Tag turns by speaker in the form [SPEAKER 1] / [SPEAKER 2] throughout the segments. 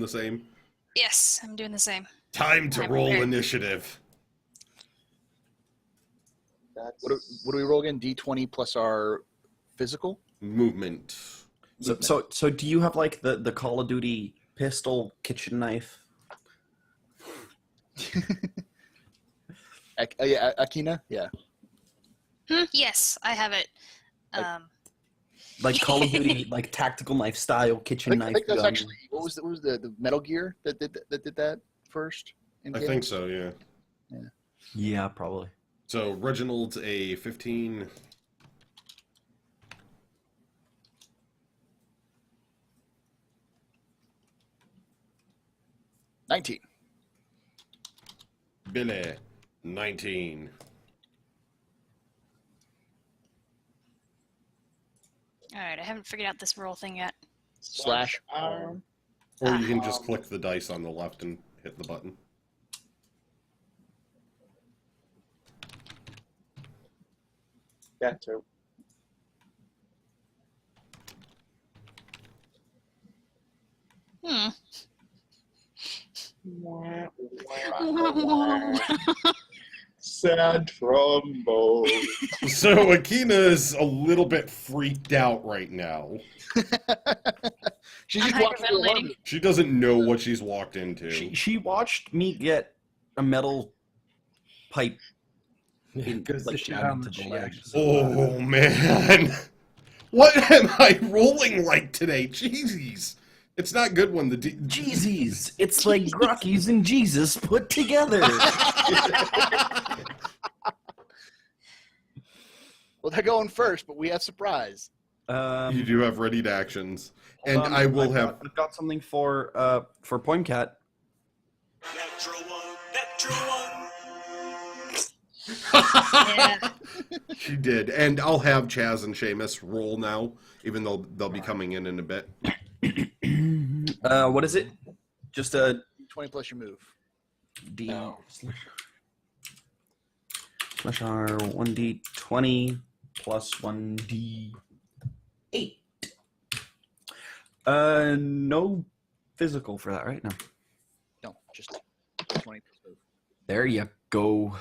[SPEAKER 1] the same?
[SPEAKER 2] Yes, I'm doing the same.
[SPEAKER 1] Time to roll initiative.
[SPEAKER 3] What do we roll again? D20 plus our physical?
[SPEAKER 1] Movement.
[SPEAKER 4] So do you have like the Call of Duty pistol kitchen knife?
[SPEAKER 3] Yeah, Akina? Yeah.
[SPEAKER 2] Yes, I have it.
[SPEAKER 4] Like Call of Duty, like tactical knife style kitchen knife.
[SPEAKER 3] I think that's
[SPEAKER 4] gun.
[SPEAKER 3] actually what was the Metal Gear that did that first?
[SPEAKER 1] I think so, yeah.
[SPEAKER 4] Yeah, probably.
[SPEAKER 1] So Reginald's a 15.
[SPEAKER 3] $19.
[SPEAKER 1] Billy, 19.
[SPEAKER 2] Alright, I haven't figured out this roll thing yet.
[SPEAKER 3] /R.
[SPEAKER 1] Or you can just click the dice on the left and hit the button.
[SPEAKER 5] Yeah, too. Sad trombone.
[SPEAKER 1] So Akina is a little bit freaked out right now.
[SPEAKER 3] She just
[SPEAKER 2] I'm
[SPEAKER 3] walked into a
[SPEAKER 2] hyperventilating.
[SPEAKER 3] room.
[SPEAKER 1] She doesn't know what she's walked into.
[SPEAKER 4] She watched me get a metal pipe
[SPEAKER 6] Because
[SPEAKER 4] like
[SPEAKER 6] she
[SPEAKER 4] jabbed
[SPEAKER 6] found
[SPEAKER 4] into
[SPEAKER 6] that
[SPEAKER 4] the
[SPEAKER 6] she
[SPEAKER 4] leg.
[SPEAKER 6] actually
[SPEAKER 1] Oh, man. What am I rolling like today? Jeez. It's not good when the...
[SPEAKER 4] Jeezies! It's like Grakees and Jesus put together.
[SPEAKER 3] Well, they're going first, but we have surprise.
[SPEAKER 1] You do have readied actions. And
[SPEAKER 4] Hold on,
[SPEAKER 1] I will have...
[SPEAKER 4] I've got something for Poincat.
[SPEAKER 2] Yeah.
[SPEAKER 1] She did. And I'll have Chaz and Seamus roll now, even though they'll be coming in a bit.
[SPEAKER 4] What is it? Just a
[SPEAKER 3] 20 plus your move.
[SPEAKER 4] D slash R 1d20 plus 1d8. No physical for that, right? No.
[SPEAKER 3] No, just 20 plus move.
[SPEAKER 4] There you go.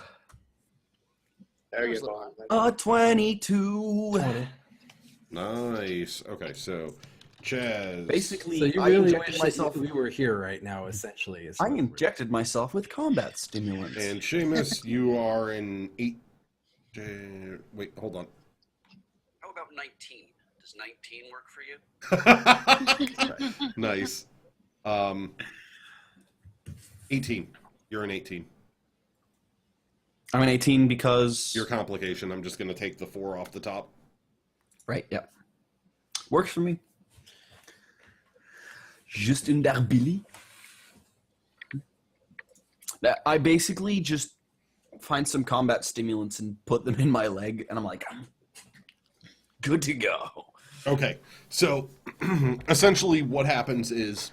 [SPEAKER 5] There you go.
[SPEAKER 4] 22.
[SPEAKER 1] Nice. Okay, so Chaz.
[SPEAKER 4] Basically,
[SPEAKER 6] So you
[SPEAKER 4] I
[SPEAKER 6] really
[SPEAKER 4] injected
[SPEAKER 6] wish
[SPEAKER 4] myself.
[SPEAKER 6] that we were here right now, essentially. is
[SPEAKER 4] I
[SPEAKER 6] what we're-
[SPEAKER 4] injected myself with combat stimulants.
[SPEAKER 1] And Seamus, you are in 8. Wait, hold on.
[SPEAKER 7] How about 19? Does 19 work for you?
[SPEAKER 1] Nice. 18. You're in 18.
[SPEAKER 4] I'm an 18 because...
[SPEAKER 1] Your complication, I'm just going to take the 4 off the top.
[SPEAKER 4] Right, yeah. Works for me. Justin Darbilly. I basically just find some combat stimulants and put them in my leg, and I'm like, good to go.
[SPEAKER 1] Okay, so essentially what happens is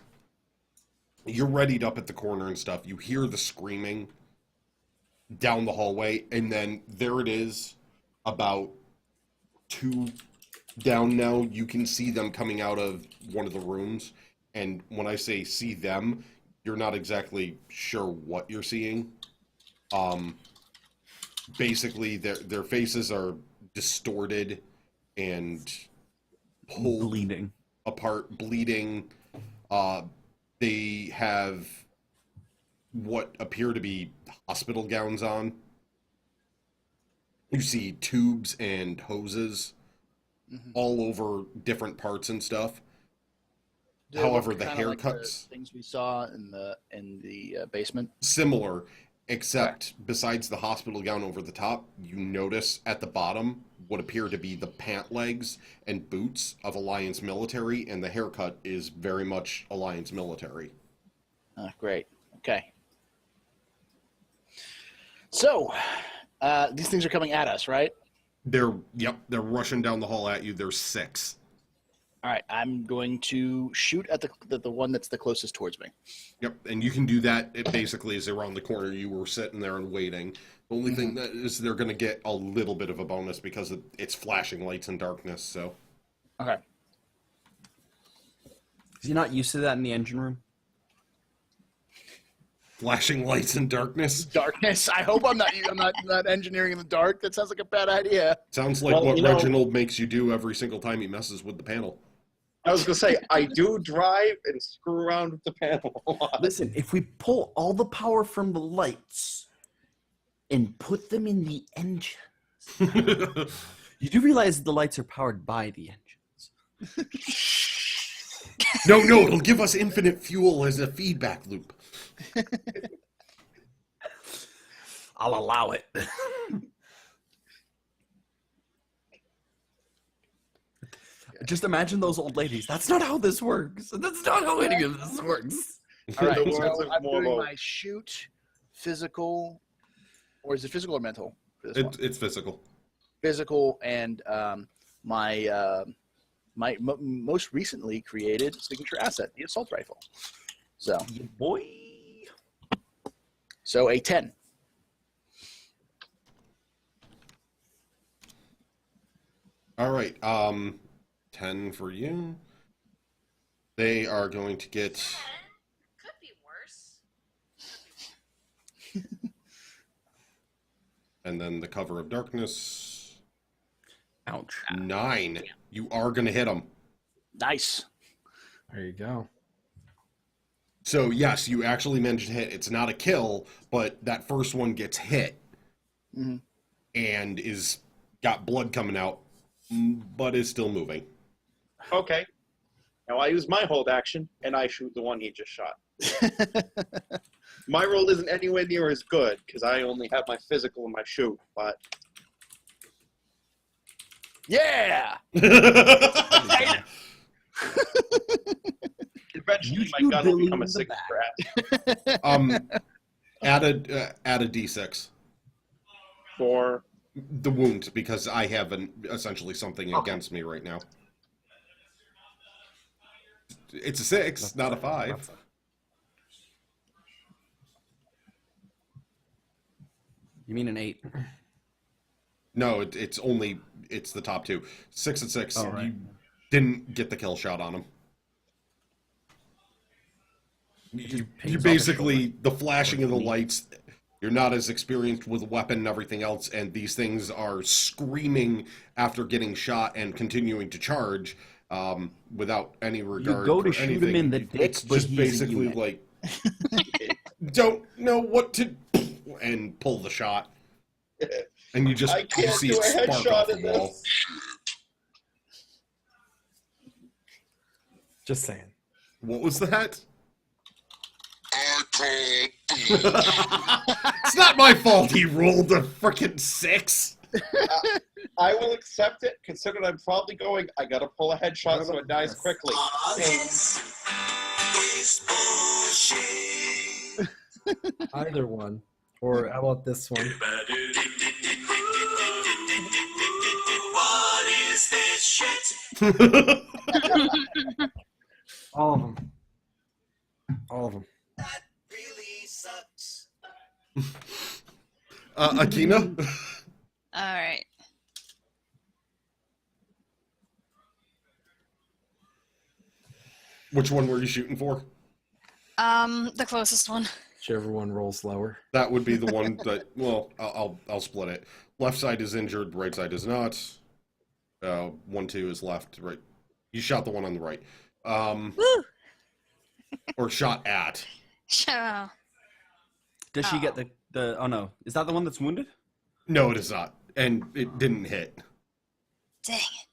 [SPEAKER 1] you're readied up at the corner and stuff. You hear the screaming down the hallway, and then there it is, about 2 down now. You can see them coming out of one of the rooms, and when I say see them, you're not exactly sure what you're seeing. Basically, their faces are distorted and pulled
[SPEAKER 4] Bleeding.
[SPEAKER 1] apart, bleeding. They have what appear to be hospital gowns on. You see tubes and hoses all over different parts and stuff.
[SPEAKER 3] Do they look
[SPEAKER 1] However, the
[SPEAKER 3] kinda like
[SPEAKER 1] haircuts
[SPEAKER 3] things we saw in the basement.
[SPEAKER 1] similar, except besides the hospital gown over the top, you notice at the bottom what appear to be the pant legs and boots of Alliance military, and the haircut is very much Alliance military.
[SPEAKER 3] Great. Okay. So, these things are coming at us, right?
[SPEAKER 1] They're rushing down the hall at you. There's 6.
[SPEAKER 3] All right. I'm going to shoot at the one that's the closest towards me.
[SPEAKER 1] Yep, and you can do that. It basically is around the corner. You were sitting there and waiting. The only thing that is they're going to get a little bit of a bonus because it's flashing lights and darkness. So
[SPEAKER 3] Okay.
[SPEAKER 4] Is he not used to that in the engine room?
[SPEAKER 1] Flashing lights in darkness.
[SPEAKER 3] Darkness. I hope I'm not engineering in the dark. That sounds like a bad idea.
[SPEAKER 1] Sounds like
[SPEAKER 5] Well,
[SPEAKER 1] what
[SPEAKER 5] you know-
[SPEAKER 1] Reginald makes you do every single time he messes with the panel.
[SPEAKER 5] I was gonna say I do drive and screw around with the panel a lot.
[SPEAKER 4] Listen, if we pull all the power from the lights and put them in the engines, you do realize the lights are powered by the engines.
[SPEAKER 1] No, it'll give us infinite fuel as a feedback loop.
[SPEAKER 4] I'll allow it. Just imagine those old ladies. That's not how this works. That's not how any of this works.
[SPEAKER 3] All right,
[SPEAKER 5] The
[SPEAKER 3] so
[SPEAKER 5] words of
[SPEAKER 3] I'm doing
[SPEAKER 5] Morbo.
[SPEAKER 3] my shoot, physical, or is it physical or mental? For this one?
[SPEAKER 1] It's physical.
[SPEAKER 3] Physical, and my most recently created signature asset, the assault rifle. So,
[SPEAKER 4] Yeah, boy.
[SPEAKER 3] so a 10.
[SPEAKER 1] All right. 10 for you. They are going to get.
[SPEAKER 8] Could be worse.
[SPEAKER 1] And then the cover of darkness.
[SPEAKER 4] Ouch.
[SPEAKER 1] 9. You are going to hit them.
[SPEAKER 3] Nice.
[SPEAKER 6] There you go.
[SPEAKER 1] So, yes, you actually managed to hit. It's not a kill, but that first one gets hit
[SPEAKER 3] Mhm.
[SPEAKER 1] and is got blood coming out, but is still moving.
[SPEAKER 5] Okay. Now I use my hold action and I shoot the one he just shot. My roll isn't anywhere near as good because I only have my physical and my shoot, but
[SPEAKER 3] Yeah.
[SPEAKER 5] eventually
[SPEAKER 4] You
[SPEAKER 5] my
[SPEAKER 4] shoot
[SPEAKER 5] gun will
[SPEAKER 4] Billy
[SPEAKER 5] become
[SPEAKER 4] in
[SPEAKER 5] a
[SPEAKER 4] the
[SPEAKER 5] 6
[SPEAKER 4] back.
[SPEAKER 5] strat.
[SPEAKER 1] add a d6
[SPEAKER 5] For
[SPEAKER 1] the wound because I have essentially something against me right now. It's a 6, not a 5.
[SPEAKER 4] You mean an 8?
[SPEAKER 1] No, it's the top 2. 6 and 6.
[SPEAKER 4] Oh, right.
[SPEAKER 1] You didn't get the kill shot on him. You
[SPEAKER 4] pings off his
[SPEAKER 1] basically the flashing of the lights. You're not as experienced with weapon and everything else, and these things are screaming after getting shot and continuing to charge without any regard.
[SPEAKER 4] go to
[SPEAKER 1] for
[SPEAKER 4] shoot him
[SPEAKER 1] anything.
[SPEAKER 4] in the dick,
[SPEAKER 1] It's
[SPEAKER 4] but
[SPEAKER 1] just
[SPEAKER 4] he's a
[SPEAKER 1] basically
[SPEAKER 4] unit.
[SPEAKER 1] like don't know what to and pull the shot, and you
[SPEAKER 5] I
[SPEAKER 1] you
[SPEAKER 5] can't
[SPEAKER 1] see
[SPEAKER 5] do
[SPEAKER 1] it
[SPEAKER 5] a
[SPEAKER 1] spark
[SPEAKER 5] headshot
[SPEAKER 1] off the
[SPEAKER 5] in
[SPEAKER 1] wall.
[SPEAKER 5] this.
[SPEAKER 6] Just saying.
[SPEAKER 1] What was that? It's not my fault he rolled a frickin' 6.
[SPEAKER 5] I will accept it, considering I'm probably going, I gotta pull a headshot so it dies quickly.
[SPEAKER 6] Either one. Or how about this one? All of them. All of them.
[SPEAKER 1] Akina?
[SPEAKER 2] All right.
[SPEAKER 1] Which one were you shooting for?
[SPEAKER 2] The closest one.
[SPEAKER 6] Whichever one rolls lower.
[SPEAKER 1] That would be the one that. Well, I'll split it. Left side is injured. Right side is not. 1-2 is left. Right. You shot the one on the right.
[SPEAKER 2] Woo!
[SPEAKER 1] Or shot at.
[SPEAKER 2] Oh.
[SPEAKER 4] Does she get the? Oh no, is that the one that's wounded?
[SPEAKER 1] No, it is not, and it didn't hit.
[SPEAKER 2] Dang it.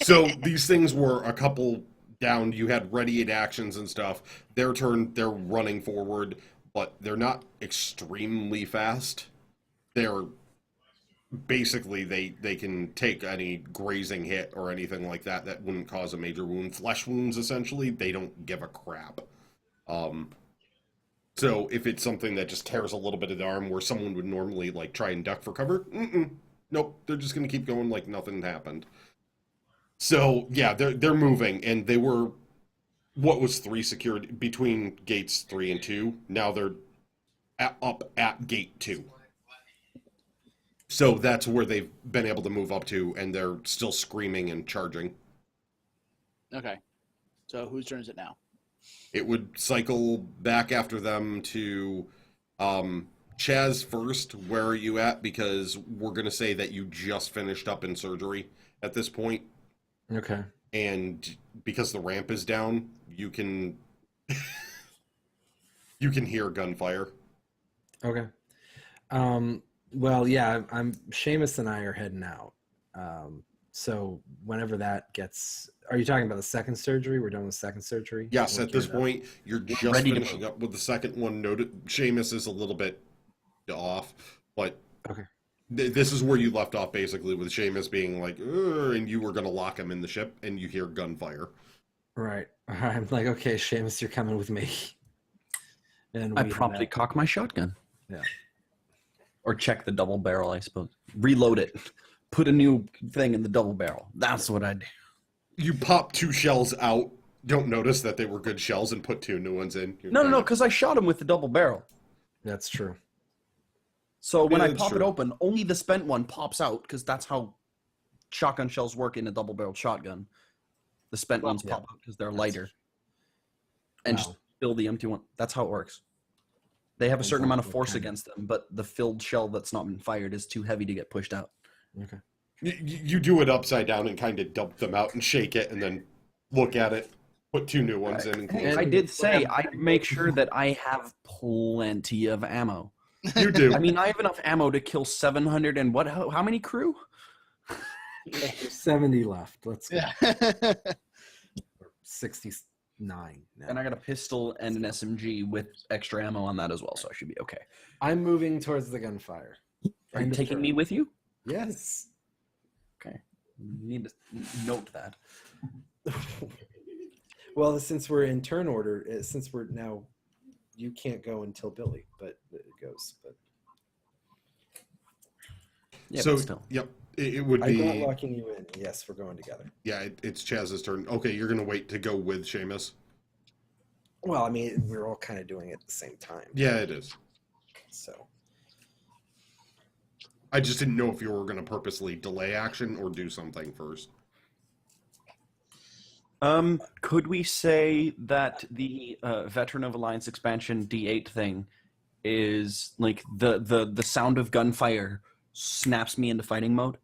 [SPEAKER 1] So these things were a couple down. You had ready actions and stuff. Their turn. They're running forward, but they're not extremely fast. They're basically they can take any grazing hit or anything like that that wouldn't cause a major wound. Flesh wounds, essentially, they don't give a crap. So if it's something that just tears a little bit of the arm where someone would normally like try and duck for cover, nope, they're just gonna keep going like nothing happened. So yeah, they're moving, and they were what was 3 secured between gates 3 and 2. Now they're up at gate 2. So that's where they've been able to move up to, and they're still screaming and charging.
[SPEAKER 3] Okay. So whose turn is it now?
[SPEAKER 1] It would cycle back after them to Chaz first. Where are you at? Because we're going to say that you just finished up in surgery at this point.
[SPEAKER 6] Okay.
[SPEAKER 1] And because the ramp is down, you can you can hear gunfire.
[SPEAKER 6] Okay. Well, yeah, I'm Seamus and I are heading out. So whenever that gets, are you talking about the second surgery? We're done with second surgery?
[SPEAKER 1] Yes,
[SPEAKER 6] We're
[SPEAKER 1] at this
[SPEAKER 6] geared up.
[SPEAKER 1] point, you're just
[SPEAKER 4] ready to
[SPEAKER 1] finishing up with the second one. Noted Seamus is a little bit off, but
[SPEAKER 6] Okay.
[SPEAKER 1] This is where you left off, basically, with Seamus being like, "Ugh," and you were going to lock him in the ship, and you hear gunfire.
[SPEAKER 6] Right. I'm like, okay, Seamus, you're coming with me. And
[SPEAKER 4] I
[SPEAKER 6] we
[SPEAKER 4] promptly
[SPEAKER 6] head out.
[SPEAKER 4] cock my shotgun.
[SPEAKER 6] Yeah.
[SPEAKER 4] Or check the double barrel, I suppose. Reload it. Put a new thing in the double barrel. That's what I do.
[SPEAKER 1] You pop 2 shells out, don't notice that they were good shells, and put 2 new ones in. You're
[SPEAKER 4] No,
[SPEAKER 1] kinda-
[SPEAKER 4] because I shot him with the double barrel.
[SPEAKER 6] That's true.
[SPEAKER 4] So when
[SPEAKER 1] Yeah,
[SPEAKER 4] I
[SPEAKER 1] that's
[SPEAKER 4] pop it
[SPEAKER 1] true.
[SPEAKER 4] open, only the spent one pops out because that's how shotgun shells work in a double-barreled shotgun. The spent ones
[SPEAKER 6] yeah.
[SPEAKER 4] pop out because they're lighter, and just
[SPEAKER 6] Wow.
[SPEAKER 4] fill the empty one. That's how it works. They have a certain amount of
[SPEAKER 6] Exactly,
[SPEAKER 4] force
[SPEAKER 6] kind of.
[SPEAKER 4] against them, but the filled shell that's not been fired is too heavy to get pushed out.
[SPEAKER 6] Okay.
[SPEAKER 1] You do it upside down and kind of dump them out and shake it, and then look at it, put 2 new ones in, and close
[SPEAKER 4] And
[SPEAKER 1] it.
[SPEAKER 4] I did say I make sure that I have plenty of ammo.
[SPEAKER 1] You do.
[SPEAKER 4] I mean, I have enough ammo to kill 700 and what? How many crew?
[SPEAKER 6] There's 70 left. Let's go.
[SPEAKER 3] Yeah.
[SPEAKER 6] Or 69 now.
[SPEAKER 4] And I got a pistol and an SMG with extra ammo on that as well, so I should be okay.
[SPEAKER 6] I'm moving towards the gunfire.
[SPEAKER 4] Are you
[SPEAKER 6] End of
[SPEAKER 4] taking
[SPEAKER 6] turn.
[SPEAKER 4] me with you?
[SPEAKER 6] Yes.
[SPEAKER 4] Okay. You need to note that.
[SPEAKER 6] Well, since we're in turn order, since we're now, you can't go until Billy, but it goes. But
[SPEAKER 4] Yeah,
[SPEAKER 1] So,
[SPEAKER 4] but still.
[SPEAKER 1] yep, it would
[SPEAKER 6] I'm not
[SPEAKER 1] be,
[SPEAKER 6] locking you in. Yes, we're going together.
[SPEAKER 1] yeah, it's Chaz's turn. Okay, you're going to wait to go with Seamus.
[SPEAKER 6] Well, I mean, we're all kind of doing it at the same time.
[SPEAKER 1] Yeah, it is.
[SPEAKER 6] So
[SPEAKER 1] I just didn't know if you were going to purposely delay action or do something first.
[SPEAKER 4] Could we say that the Veteran of Alliance expansion D8 thing is like the sound of gunfire snaps me into fighting mode?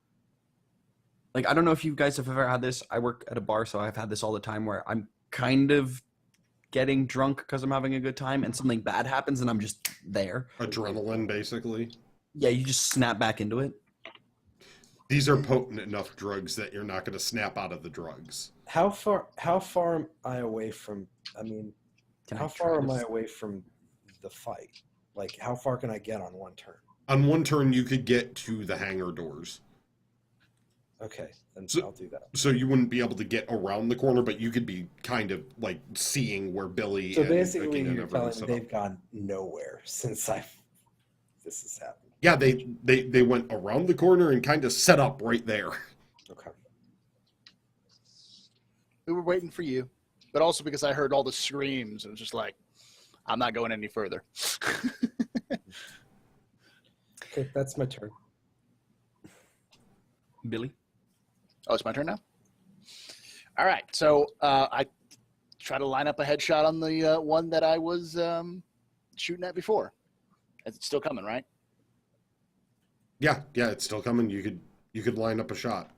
[SPEAKER 4] Like, I don't know if you guys have ever had this. I work at a bar, so I've had this all the time where I'm kind of getting drunk because I'm having a good time and something bad happens and I'm just there.
[SPEAKER 1] Adrenaline, basically.
[SPEAKER 4] Yeah, you just snap back into it.
[SPEAKER 1] These are potent enough drugs that you're not going to snap out of the drugs.
[SPEAKER 6] how far am I away from? I mean,
[SPEAKER 4] Can I
[SPEAKER 6] how
[SPEAKER 4] try
[SPEAKER 6] far am
[SPEAKER 4] this?
[SPEAKER 6] I away from the fight? Like, how far can I get on one turn?
[SPEAKER 1] On one turn, you could get to the hangar doors.
[SPEAKER 6] Okay, then
[SPEAKER 1] So-
[SPEAKER 6] I'll do that.
[SPEAKER 1] So you wouldn't be able to get around the corner, but you could be kind of like seeing where Billy
[SPEAKER 6] So
[SPEAKER 1] and
[SPEAKER 6] basically,
[SPEAKER 1] Akin and
[SPEAKER 6] you're
[SPEAKER 1] everyone
[SPEAKER 6] telling me
[SPEAKER 1] set up.
[SPEAKER 6] they've gone nowhere since this has happened.
[SPEAKER 1] Yeah, they went around the corner and kind of set up right there.
[SPEAKER 6] Okay.
[SPEAKER 3] We were waiting for you, but also because I heard all the screams and was just like, I'm not going any further.
[SPEAKER 6] Okay, that's my turn.
[SPEAKER 4] Billy?
[SPEAKER 3] Oh, it's my turn now? All right. So I try to line up a headshot on the one that I was shooting at before. It's still coming, right?
[SPEAKER 1] Yeah, it's still coming. You could line up a shot.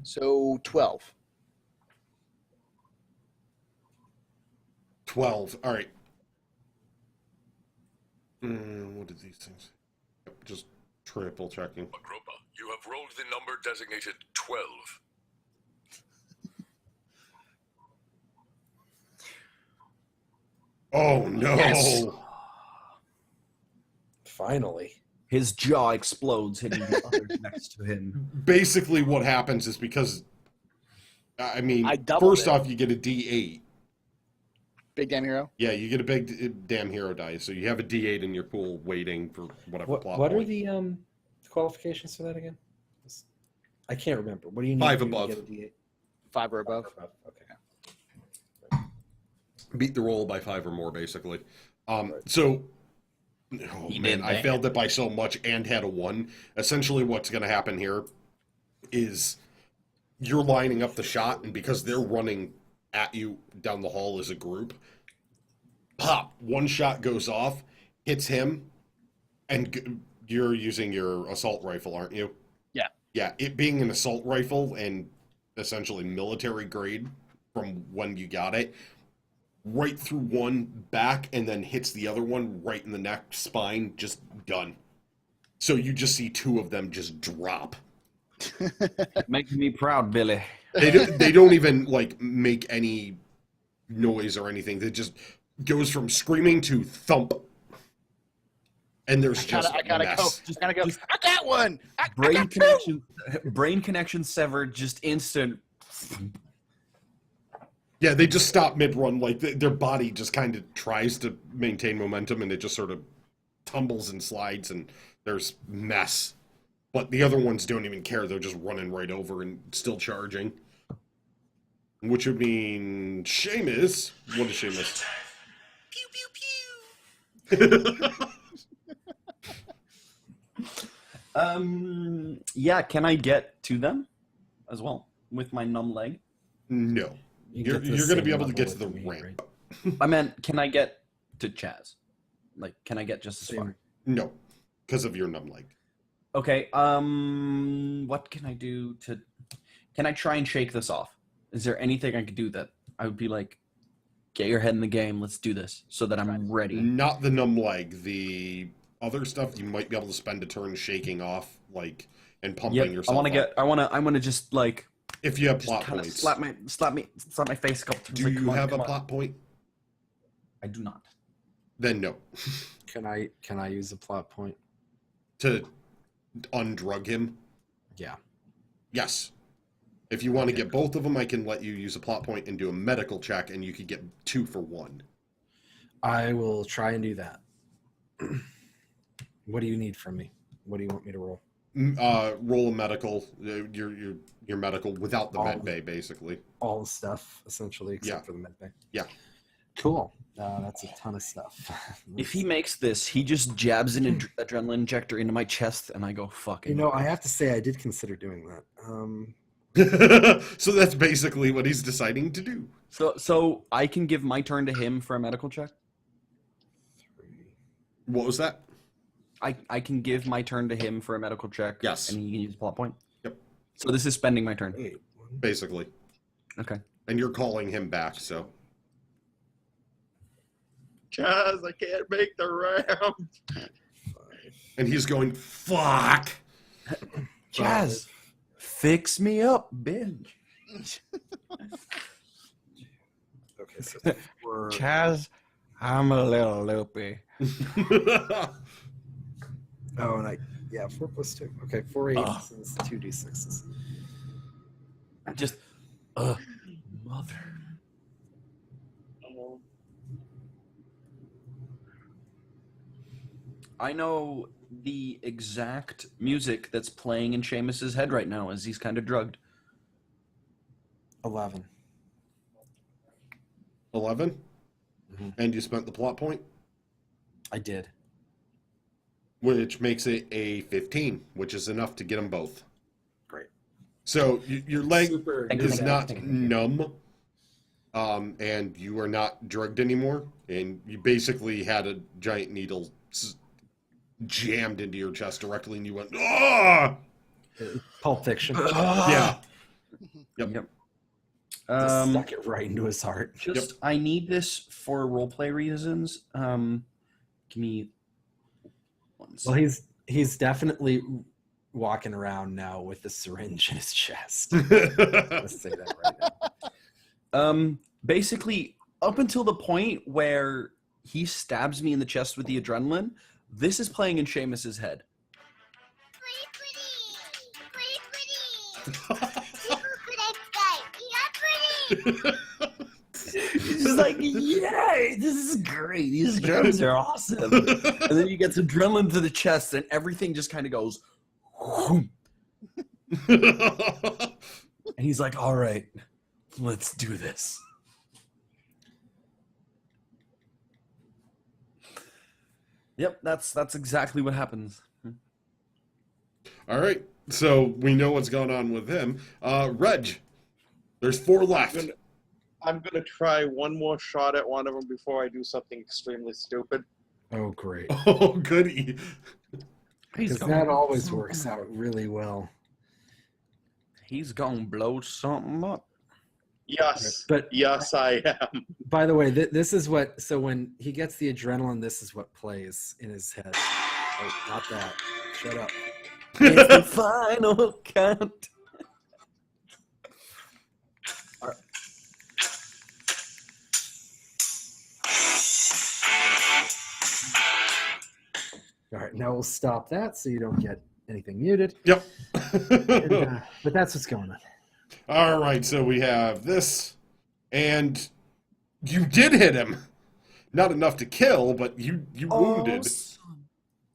[SPEAKER 3] So 12.
[SPEAKER 1] 12. All right. What did these things? Just triple checking.
[SPEAKER 9] Agropa, you have rolled the number designated 12.
[SPEAKER 1] Oh no!
[SPEAKER 3] Yes.
[SPEAKER 6] Finally.
[SPEAKER 4] His jaw explodes, hitting the others next to him.
[SPEAKER 1] Basically, what happens is because, I mean,
[SPEAKER 3] I doubled
[SPEAKER 1] first
[SPEAKER 3] it.
[SPEAKER 1] off, you get a D8.
[SPEAKER 3] Big damn hero.
[SPEAKER 1] Yeah, you get a big damn hero dice. So you have a D8 in your pool waiting for whatever plot
[SPEAKER 6] What are
[SPEAKER 1] point.
[SPEAKER 6] the qualifications for that again? I can't remember. What do you need
[SPEAKER 1] 5
[SPEAKER 6] to
[SPEAKER 1] above.
[SPEAKER 6] get a D8?
[SPEAKER 3] 5 or above.
[SPEAKER 6] Okay.
[SPEAKER 1] Beat the roll by 5 or more, basically. So, oh
[SPEAKER 4] He
[SPEAKER 1] man,
[SPEAKER 4] did
[SPEAKER 1] I
[SPEAKER 4] that.
[SPEAKER 1] failed it by so much and had a 1. Essentially, what's going to happen here is you're lining up the shot, and because they're running at you down the hall as a group, pop, one shot goes off, hits him, and you're using your assault rifle, aren't you?
[SPEAKER 3] Yeah.
[SPEAKER 1] Yeah, it being an assault rifle and essentially military grade from when you got it, right through one back and then hits the other one right in the neck, spine, just done. So you just see 2 of them just drop.
[SPEAKER 4] Making me proud, Billy.
[SPEAKER 1] They don't even like make any noise or anything. They just goes from screaming to thump. And there's just
[SPEAKER 3] I gotta go.
[SPEAKER 1] mess.
[SPEAKER 3] Just gotta go. I got one. I
[SPEAKER 4] Brain
[SPEAKER 3] got 2.
[SPEAKER 4] connection, brain connection severed. Just instant.
[SPEAKER 1] Yeah, they just stop mid-run. Like their body just kind of tries to maintain momentum, and it just sort of tumbles and slides, and there's mess. But the other ones don't even care. They're just running right over and still charging. Which would mean Seamus. What is Seamus?
[SPEAKER 8] Pew pew pew.
[SPEAKER 4] Yeah, can I get to them as well with my numb leg?
[SPEAKER 1] No.
[SPEAKER 6] You
[SPEAKER 1] You're
[SPEAKER 6] get to the
[SPEAKER 1] going to
[SPEAKER 6] same
[SPEAKER 1] be able to
[SPEAKER 6] level
[SPEAKER 1] get to
[SPEAKER 6] with
[SPEAKER 1] the
[SPEAKER 6] me,
[SPEAKER 1] ramp.
[SPEAKER 6] right?
[SPEAKER 4] I meant, can I get to Chaz? Like, can I get just as
[SPEAKER 6] Same.
[SPEAKER 4] far?
[SPEAKER 1] No, because of your numb leg.
[SPEAKER 4] Okay. What can I do to? Can I try and shake this off? Is there anything I could do that I would be like, get your head in the game, let's do this, so that I'm ready?
[SPEAKER 1] Not the numb leg. The other stuff you might be able to spend a turn shaking off, like, and pumping
[SPEAKER 4] Yep.
[SPEAKER 1] yourself
[SPEAKER 4] I want to
[SPEAKER 1] up.
[SPEAKER 4] get. I want to just like
[SPEAKER 1] If you have
[SPEAKER 4] just
[SPEAKER 1] plot
[SPEAKER 4] kind of
[SPEAKER 1] points.
[SPEAKER 4] slap my face a couple times.
[SPEAKER 1] Do
[SPEAKER 4] like,
[SPEAKER 1] you
[SPEAKER 4] come on,
[SPEAKER 1] have a
[SPEAKER 4] come on.
[SPEAKER 1] plot point?
[SPEAKER 4] I do not.
[SPEAKER 1] Then no.
[SPEAKER 6] Can I use a plot point?
[SPEAKER 1] To undrug him?
[SPEAKER 6] Yeah.
[SPEAKER 1] Yes. If you want to get both of them, I can let you use a plot point and do a medical check, and you could get 2 for 1.
[SPEAKER 6] I will try and do that. What do you need from me? What do you want me to roll?
[SPEAKER 1] Roll a medical, your medical without the
[SPEAKER 6] All
[SPEAKER 1] med
[SPEAKER 6] of
[SPEAKER 1] bay, basically.
[SPEAKER 6] All the stuff, essentially, except
[SPEAKER 1] Yeah.
[SPEAKER 6] for the med bay.
[SPEAKER 1] Yeah.
[SPEAKER 6] Cool. That's a ton of stuff.
[SPEAKER 4] If he makes this, he just jabs an adrenaline injector into my chest, and I go fucking.
[SPEAKER 6] You know, I have to say, I did consider doing that.
[SPEAKER 1] So that's basically what he's deciding to do.
[SPEAKER 4] So I can give my turn to him for a medical check.
[SPEAKER 6] 3.
[SPEAKER 1] What was that?
[SPEAKER 4] I can give my turn to him for a medical check.
[SPEAKER 1] Yes.
[SPEAKER 4] And he can use a plot point.
[SPEAKER 1] Yep.
[SPEAKER 4] So this is spending my turn.
[SPEAKER 6] 8.
[SPEAKER 1] Basically.
[SPEAKER 4] Okay.
[SPEAKER 1] And you're calling him back, so.
[SPEAKER 5] Chaz, I can't make the round.
[SPEAKER 6] 5.
[SPEAKER 1] And he's going, fuck!
[SPEAKER 4] Jazz, fix me up, bitch.
[SPEAKER 6] Okay, so 4.
[SPEAKER 4] Chaz, I'm a little loopy.
[SPEAKER 6] Oh, and 4 plus 2. Okay, 4 8s
[SPEAKER 4] Oh.
[SPEAKER 6] and 2 d6s.
[SPEAKER 4] Just, mother. I know the exact music that's playing in Seamus's head right now as he's kind of drugged.
[SPEAKER 6] 11.
[SPEAKER 1] 11?
[SPEAKER 6] Mhm.
[SPEAKER 1] And you spent the plot point?
[SPEAKER 6] I did.
[SPEAKER 1] Which makes it a 15, which is enough to get them both.
[SPEAKER 6] Great.
[SPEAKER 1] So your leg
[SPEAKER 6] Super
[SPEAKER 4] Thank you,
[SPEAKER 1] is
[SPEAKER 4] thank you,
[SPEAKER 1] not
[SPEAKER 4] thank you.
[SPEAKER 1] numb, and you are not drugged anymore, and you basically had a giant needle jammed into your chest directly, and you went, ah!
[SPEAKER 6] Pulp Fiction.
[SPEAKER 1] Yeah. Yep.
[SPEAKER 4] Yep.
[SPEAKER 6] Just stuck it right into his heart.
[SPEAKER 4] Just, I need this for roleplay reasons. Give me one
[SPEAKER 6] Well,
[SPEAKER 4] second.
[SPEAKER 6] he's definitely walking around now with the syringe in his chest. Let's say that right now.
[SPEAKER 4] Basically, up until the point where he stabs me in the chest with the adrenaline, this is playing in Seamus's head. He's just like, yay, this is great. These drums are awesome. And then you get some adrenaline to the chest, and everything just kind of goes. Whoom. And he's like, all right, let's do this. Yep, that's exactly what happens.
[SPEAKER 1] All right, so we know what's going on with him. Reg, there's 4 left.
[SPEAKER 5] I'm gonna try one more shot at one of them before I do something extremely stupid.
[SPEAKER 6] Oh, great.
[SPEAKER 1] Oh, goody.
[SPEAKER 6] Because that always works out really well.
[SPEAKER 4] He's gonna blow something up.
[SPEAKER 5] Yes,
[SPEAKER 6] But
[SPEAKER 5] yes, I am.
[SPEAKER 6] by the way, this is what. So when he gets the adrenaline, this is what plays in his head. Oh, not that. Shut up.
[SPEAKER 4] It's the final count.
[SPEAKER 6] All right, now we'll stop that so you don't get anything muted.
[SPEAKER 1] Yep.
[SPEAKER 6] But that's what's going on.
[SPEAKER 1] All right, so we have this, and you did hit him. Not enough to kill, but you wounded.
[SPEAKER 4] Son.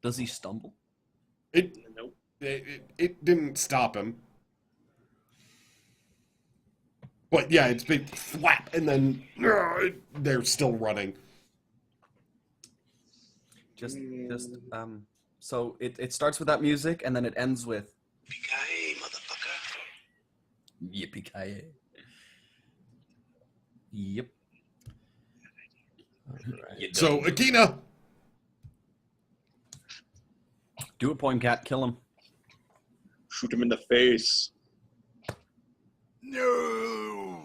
[SPEAKER 4] Does he stumble?
[SPEAKER 5] Nope.
[SPEAKER 1] It didn't stop him. But yeah, it's big flap, and then they're still running.
[SPEAKER 4] Just so it starts with that music and then it ends with
[SPEAKER 9] Yippee motherfucker.
[SPEAKER 4] yippee-ki-yay. Yep.
[SPEAKER 6] Right.
[SPEAKER 1] So Akina,
[SPEAKER 4] Do it, point cat, kill him.
[SPEAKER 5] Shoot him in the face.
[SPEAKER 9] No.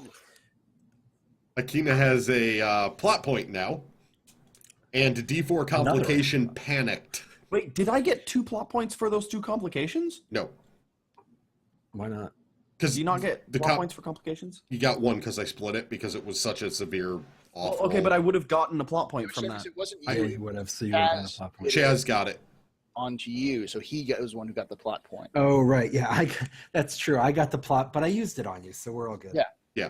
[SPEAKER 1] Akina has a plot point now, and D4 complication panicked.
[SPEAKER 4] Wait, did I get 2 plot points for those 2 complications?
[SPEAKER 1] No,
[SPEAKER 6] Why not?
[SPEAKER 1] because
[SPEAKER 4] Do you not get plot points for complications?
[SPEAKER 1] You got 1 because I split it because it was such a severe off.
[SPEAKER 4] Oh, okay,
[SPEAKER 1] roll.
[SPEAKER 4] but I would have gotten a plot point from
[SPEAKER 3] Seamus,
[SPEAKER 4] that.
[SPEAKER 3] it wasn't
[SPEAKER 6] Yeah,
[SPEAKER 3] you.
[SPEAKER 6] you would have. So you would have
[SPEAKER 3] Chaz.
[SPEAKER 6] a plot point.
[SPEAKER 1] Chaz got it.
[SPEAKER 3] Onto you, so he was the one who got the plot point.
[SPEAKER 6] Oh right, yeah, that's true. I got the plot, but I used it on you, so we're all good.
[SPEAKER 3] Yeah.
[SPEAKER 1] Yeah.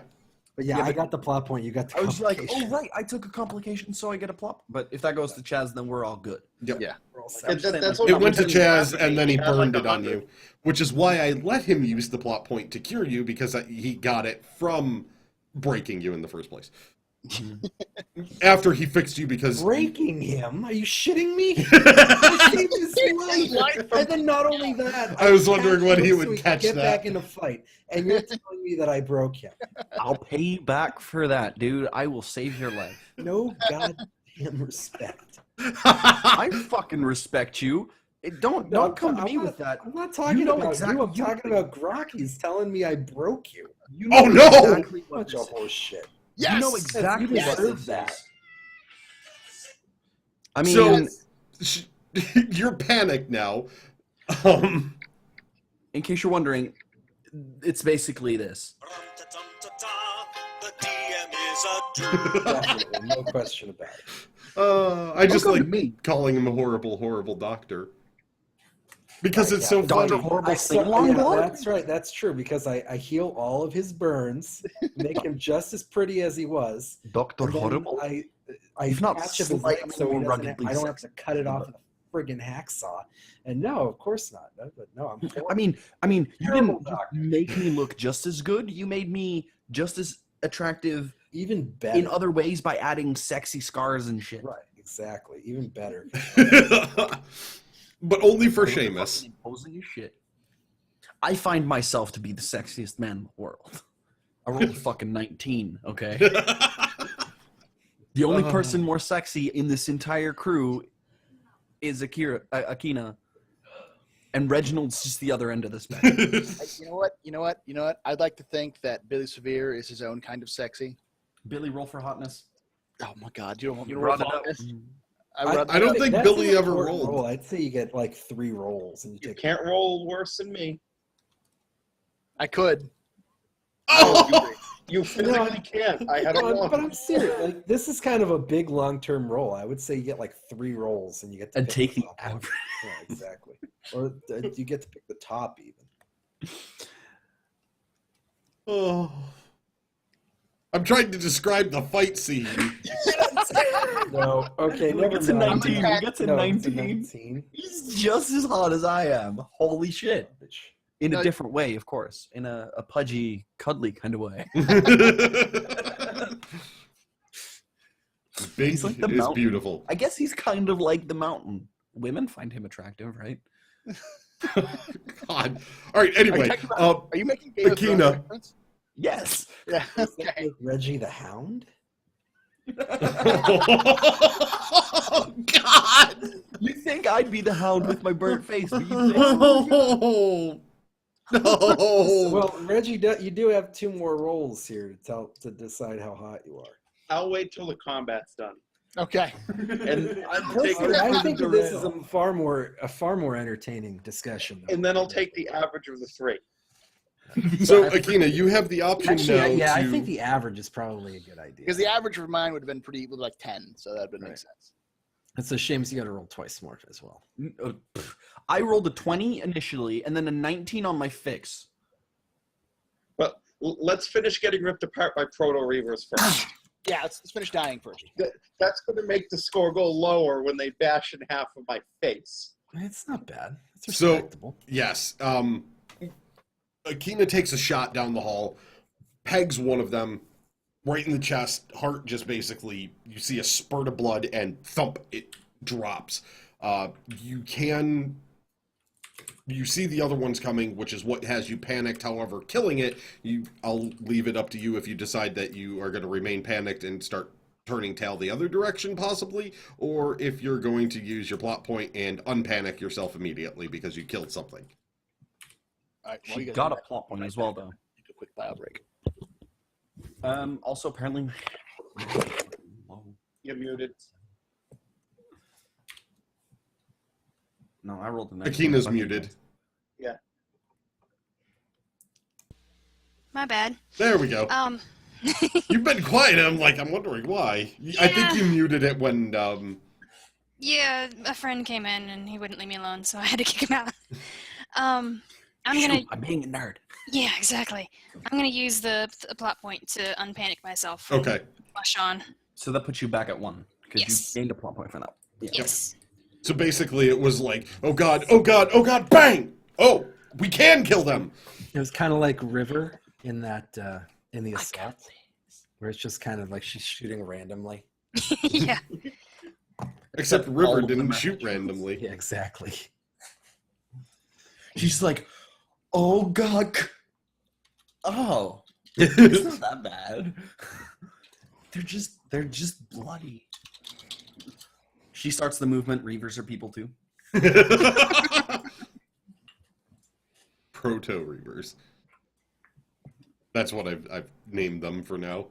[SPEAKER 6] But yeah,
[SPEAKER 4] Yeah,
[SPEAKER 6] I
[SPEAKER 4] but-
[SPEAKER 6] got the plot point. You got the.
[SPEAKER 4] I was like, oh
[SPEAKER 6] complication.
[SPEAKER 4] right, I took a complication, so I get a plot. But if that goes to Chaz, then we're all good.
[SPEAKER 1] Yep.
[SPEAKER 3] Yeah.
[SPEAKER 6] We're all set.
[SPEAKER 5] That's
[SPEAKER 1] It went to
[SPEAKER 5] what
[SPEAKER 1] Chaz,
[SPEAKER 5] happened.
[SPEAKER 1] and then he
[SPEAKER 5] had,
[SPEAKER 1] burned
[SPEAKER 5] like,
[SPEAKER 1] it on
[SPEAKER 5] 100.
[SPEAKER 1] you, which is why I let him use the plot point to cure you, because he got it from breaking you in the first place. After he fixed you, because
[SPEAKER 6] Breaking him? Are you shitting me? I saved his life. And then not only that,
[SPEAKER 1] I was wondering when
[SPEAKER 6] attacked
[SPEAKER 1] he
[SPEAKER 6] him
[SPEAKER 1] would
[SPEAKER 6] so could
[SPEAKER 1] catch
[SPEAKER 6] get
[SPEAKER 1] that.
[SPEAKER 6] back in a fight, and you're telling me that I broke him.
[SPEAKER 4] I'll pay you back for that, dude. I will save your life.
[SPEAKER 6] No goddamn respect.
[SPEAKER 4] I fucking respect you. Don't come to me with that.
[SPEAKER 6] I'm not talking
[SPEAKER 4] You know
[SPEAKER 6] about
[SPEAKER 4] exactly-
[SPEAKER 6] you. I'm talking about Grakees telling me I broke you.
[SPEAKER 4] You
[SPEAKER 1] Oh, no!
[SPEAKER 4] Exactly what
[SPEAKER 6] Bunch
[SPEAKER 4] this
[SPEAKER 6] of
[SPEAKER 4] is.
[SPEAKER 6] horse shit.
[SPEAKER 3] Yes!
[SPEAKER 4] You know exactly
[SPEAKER 6] You
[SPEAKER 4] what
[SPEAKER 6] deserve
[SPEAKER 4] this
[SPEAKER 6] that.
[SPEAKER 4] is. I mean,
[SPEAKER 1] So you're panicked now. Um,
[SPEAKER 4] in case you're wondering, it's basically this.
[SPEAKER 9] The DM is a
[SPEAKER 6] Definitely, no question about it.
[SPEAKER 1] I just
[SPEAKER 4] Don't come
[SPEAKER 1] like
[SPEAKER 4] to me.
[SPEAKER 1] calling him a horrible, horrible doctor. Because it's
[SPEAKER 6] Yeah,
[SPEAKER 1] so
[SPEAKER 4] Dr.
[SPEAKER 1] funny.
[SPEAKER 4] Horrible
[SPEAKER 6] I
[SPEAKER 4] sing
[SPEAKER 6] yeah,
[SPEAKER 4] along blood?
[SPEAKER 6] that's right. That's true because I heal all of his burns, make him just as pretty as he was.
[SPEAKER 4] Dr.
[SPEAKER 6] and then
[SPEAKER 4] Horrible?
[SPEAKER 6] I
[SPEAKER 4] If not
[SPEAKER 6] patch up his
[SPEAKER 4] slightly
[SPEAKER 6] leg so he
[SPEAKER 4] more
[SPEAKER 6] doesn't
[SPEAKER 4] ruggedly
[SPEAKER 6] I don't have to
[SPEAKER 4] sexy.
[SPEAKER 6] cut it off with a friggin' hacksaw. And no, of course not. No, but no, I'm
[SPEAKER 4] I mean, you
[SPEAKER 6] Terrible
[SPEAKER 4] didn't
[SPEAKER 6] doctor.
[SPEAKER 4] make me look just as good. You made me just as attractive
[SPEAKER 6] even better.
[SPEAKER 4] in other ways by adding sexy scars and shit.
[SPEAKER 6] Right, exactly. Even better.
[SPEAKER 1] But only for
[SPEAKER 4] Fucking
[SPEAKER 1] Seamus.
[SPEAKER 4] imposing as shit. I find myself to be the sexiest man in the world. I rolled a fucking 19, okay? The only person more sexy in this entire crew is Akina. And Reginald's just the other end of the spectrum.
[SPEAKER 3] You know what? I'd like to think that Billy Severe is his own kind of sexy.
[SPEAKER 4] Billy, roll for hotness.
[SPEAKER 3] Oh my God! You don't want me to
[SPEAKER 4] Brought
[SPEAKER 3] roll
[SPEAKER 4] it up.
[SPEAKER 3] this?
[SPEAKER 1] I don't think
[SPEAKER 6] that's
[SPEAKER 1] Billy
[SPEAKER 6] an
[SPEAKER 1] ever
[SPEAKER 6] important
[SPEAKER 1] rolled.
[SPEAKER 6] roll. I'd say you get like 3 rolls and you
[SPEAKER 5] You
[SPEAKER 6] take
[SPEAKER 5] can't roll worse than me.
[SPEAKER 3] I could.
[SPEAKER 1] Oh!
[SPEAKER 5] You physically can't. I had a
[SPEAKER 6] No, but
[SPEAKER 5] one.
[SPEAKER 6] I'm serious. Like this is kind of a big long-term roll. I would say you get like 3 rolls and you get to
[SPEAKER 4] And
[SPEAKER 6] pick
[SPEAKER 4] take the
[SPEAKER 6] top one.
[SPEAKER 4] average.
[SPEAKER 6] Yeah, exactly. Or you get to pick the top even.
[SPEAKER 1] Oh. I'm trying to describe the fight scene.
[SPEAKER 6] No, okay,
[SPEAKER 4] We
[SPEAKER 6] never
[SPEAKER 4] get to
[SPEAKER 6] mind.
[SPEAKER 4] 19. We get to
[SPEAKER 6] No, it's a
[SPEAKER 4] 19.
[SPEAKER 6] 19.
[SPEAKER 4] He's just as hot as I am. Holy shit. In a
[SPEAKER 3] No,
[SPEAKER 4] different way, of course. In a pudgy, cuddly kind of way.
[SPEAKER 1] Big
[SPEAKER 4] He's like the
[SPEAKER 1] is
[SPEAKER 4] mountain.
[SPEAKER 1] beautiful.
[SPEAKER 4] I guess he's kind of like the mountain. Women find him attractive, right?
[SPEAKER 1] God. All right. Anyway,
[SPEAKER 3] Are you making Game of Thrones
[SPEAKER 1] Akina.
[SPEAKER 3] reference?
[SPEAKER 4] Yes.
[SPEAKER 3] Yeah.
[SPEAKER 6] Is that
[SPEAKER 3] Okay.
[SPEAKER 6] like Reggie the Hound?
[SPEAKER 1] Oh God.
[SPEAKER 4] You think I'd be the hound with my burnt face? But you think
[SPEAKER 1] No. No.
[SPEAKER 6] Well, Reggie, you do have 2 more rolls here to decide how hot you are.
[SPEAKER 5] I'll wait till the combat's done.
[SPEAKER 3] Okay.
[SPEAKER 6] And
[SPEAKER 5] Personally,
[SPEAKER 6] I think of this as a far more entertaining discussion.
[SPEAKER 5] And then I'll take the average of the 3.
[SPEAKER 1] So, Akina, you have the option
[SPEAKER 6] Actually,
[SPEAKER 1] now
[SPEAKER 6] yeah,
[SPEAKER 1] to...
[SPEAKER 6] I think the average is probably a good idea.
[SPEAKER 3] Because the average for mine would have been pretty, like 10, so that would make
[SPEAKER 6] Right.
[SPEAKER 3] sense.
[SPEAKER 6] It's a shame you got to roll twice more as well.
[SPEAKER 4] I rolled a 20 initially, and then a 19 on my fix.
[SPEAKER 5] But let's finish getting ripped apart by Proto Reavers first.
[SPEAKER 3] Yeah, let's finish dying first.
[SPEAKER 5] That's going to make the score go lower when they bash in half of my face.
[SPEAKER 6] It's not bad. It's
[SPEAKER 1] So-
[SPEAKER 6] respectable.
[SPEAKER 1] Yes. Akina takes a shot down the hall, pegs one of them right in the chest. Heart just basically, you see a spurt of blood, and thump, it drops. You see the other ones coming, which is what has you panicked. However, killing it, I'll leave it up to you if you decide that you are going to remain panicked and start turning tail the other direction, possibly, or if you're going to use your plot point and unpanic yourself immediately because you killed something.
[SPEAKER 3] All right, well,
[SPEAKER 4] She
[SPEAKER 3] you guys
[SPEAKER 4] got
[SPEAKER 3] do
[SPEAKER 4] a
[SPEAKER 3] that.
[SPEAKER 4] plot point as well, though.
[SPEAKER 3] Take a quick bio break.
[SPEAKER 4] Also, apparently...
[SPEAKER 5] You're muted.
[SPEAKER 4] No, I rolled the next
[SPEAKER 1] Akina's
[SPEAKER 4] one.
[SPEAKER 1] muted.
[SPEAKER 2] My bad.
[SPEAKER 1] There we go. You've been quiet. I'm wondering why. I think you muted it when.
[SPEAKER 2] Yeah, a friend came in and he wouldn't leave me alone, so I had to kick him out. I'm gonna.
[SPEAKER 4] Shoot, I'm being a nerd.
[SPEAKER 2] Yeah, exactly. I'm gonna use the plot point to unpanic myself.
[SPEAKER 1] Okay.
[SPEAKER 2] Flush on.
[SPEAKER 4] So that puts you back at 1, because
[SPEAKER 2] Yes.
[SPEAKER 4] you gained a plot point for that. Yeah.
[SPEAKER 2] Yes.
[SPEAKER 1] So basically, it was like, oh god, oh god, oh god, bang! Oh, we can kill them.
[SPEAKER 6] It was kind of like River in that in the assault, where it's just kind of like she's shooting randomly.
[SPEAKER 2] Yeah.
[SPEAKER 1] Except
[SPEAKER 4] all
[SPEAKER 1] River
[SPEAKER 4] of them
[SPEAKER 1] didn't
[SPEAKER 4] are-
[SPEAKER 1] shoot randomly.
[SPEAKER 6] Yeah, exactly.
[SPEAKER 4] She's like, oh god. Oh. It's not that bad. They're just bloody. She starts the movement. Reavers are people too.
[SPEAKER 1] Proto Reavers. That's what I've named them for now.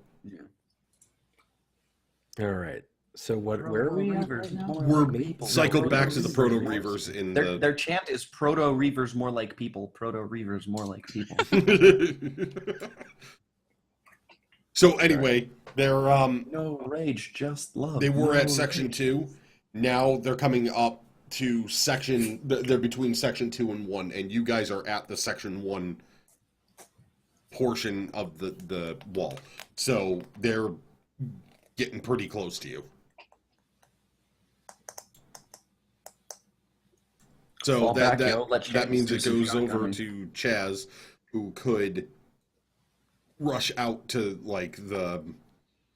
[SPEAKER 6] All right. So where are we at right now?
[SPEAKER 1] We're cycled back to the Proto Reavers in
[SPEAKER 4] Their chant is Proto Reavers more like people. Proto Reavers more like people.
[SPEAKER 1] So anyway, they're
[SPEAKER 4] No rage, just love.
[SPEAKER 1] they were
[SPEAKER 4] No
[SPEAKER 1] at section
[SPEAKER 4] rage.
[SPEAKER 1] 2. Now they're coming up to section. They're between section 2 and 1, and you guys are at the section 1 portion of the wall. So they're getting pretty close to you. So
[SPEAKER 4] Fall
[SPEAKER 1] that
[SPEAKER 4] back, yo. Let
[SPEAKER 1] that
[SPEAKER 4] Chaz
[SPEAKER 1] means
[SPEAKER 4] do
[SPEAKER 1] it
[SPEAKER 4] some
[SPEAKER 1] goes over
[SPEAKER 4] shotgunning.
[SPEAKER 1] to Chaz, who could rush out to like the.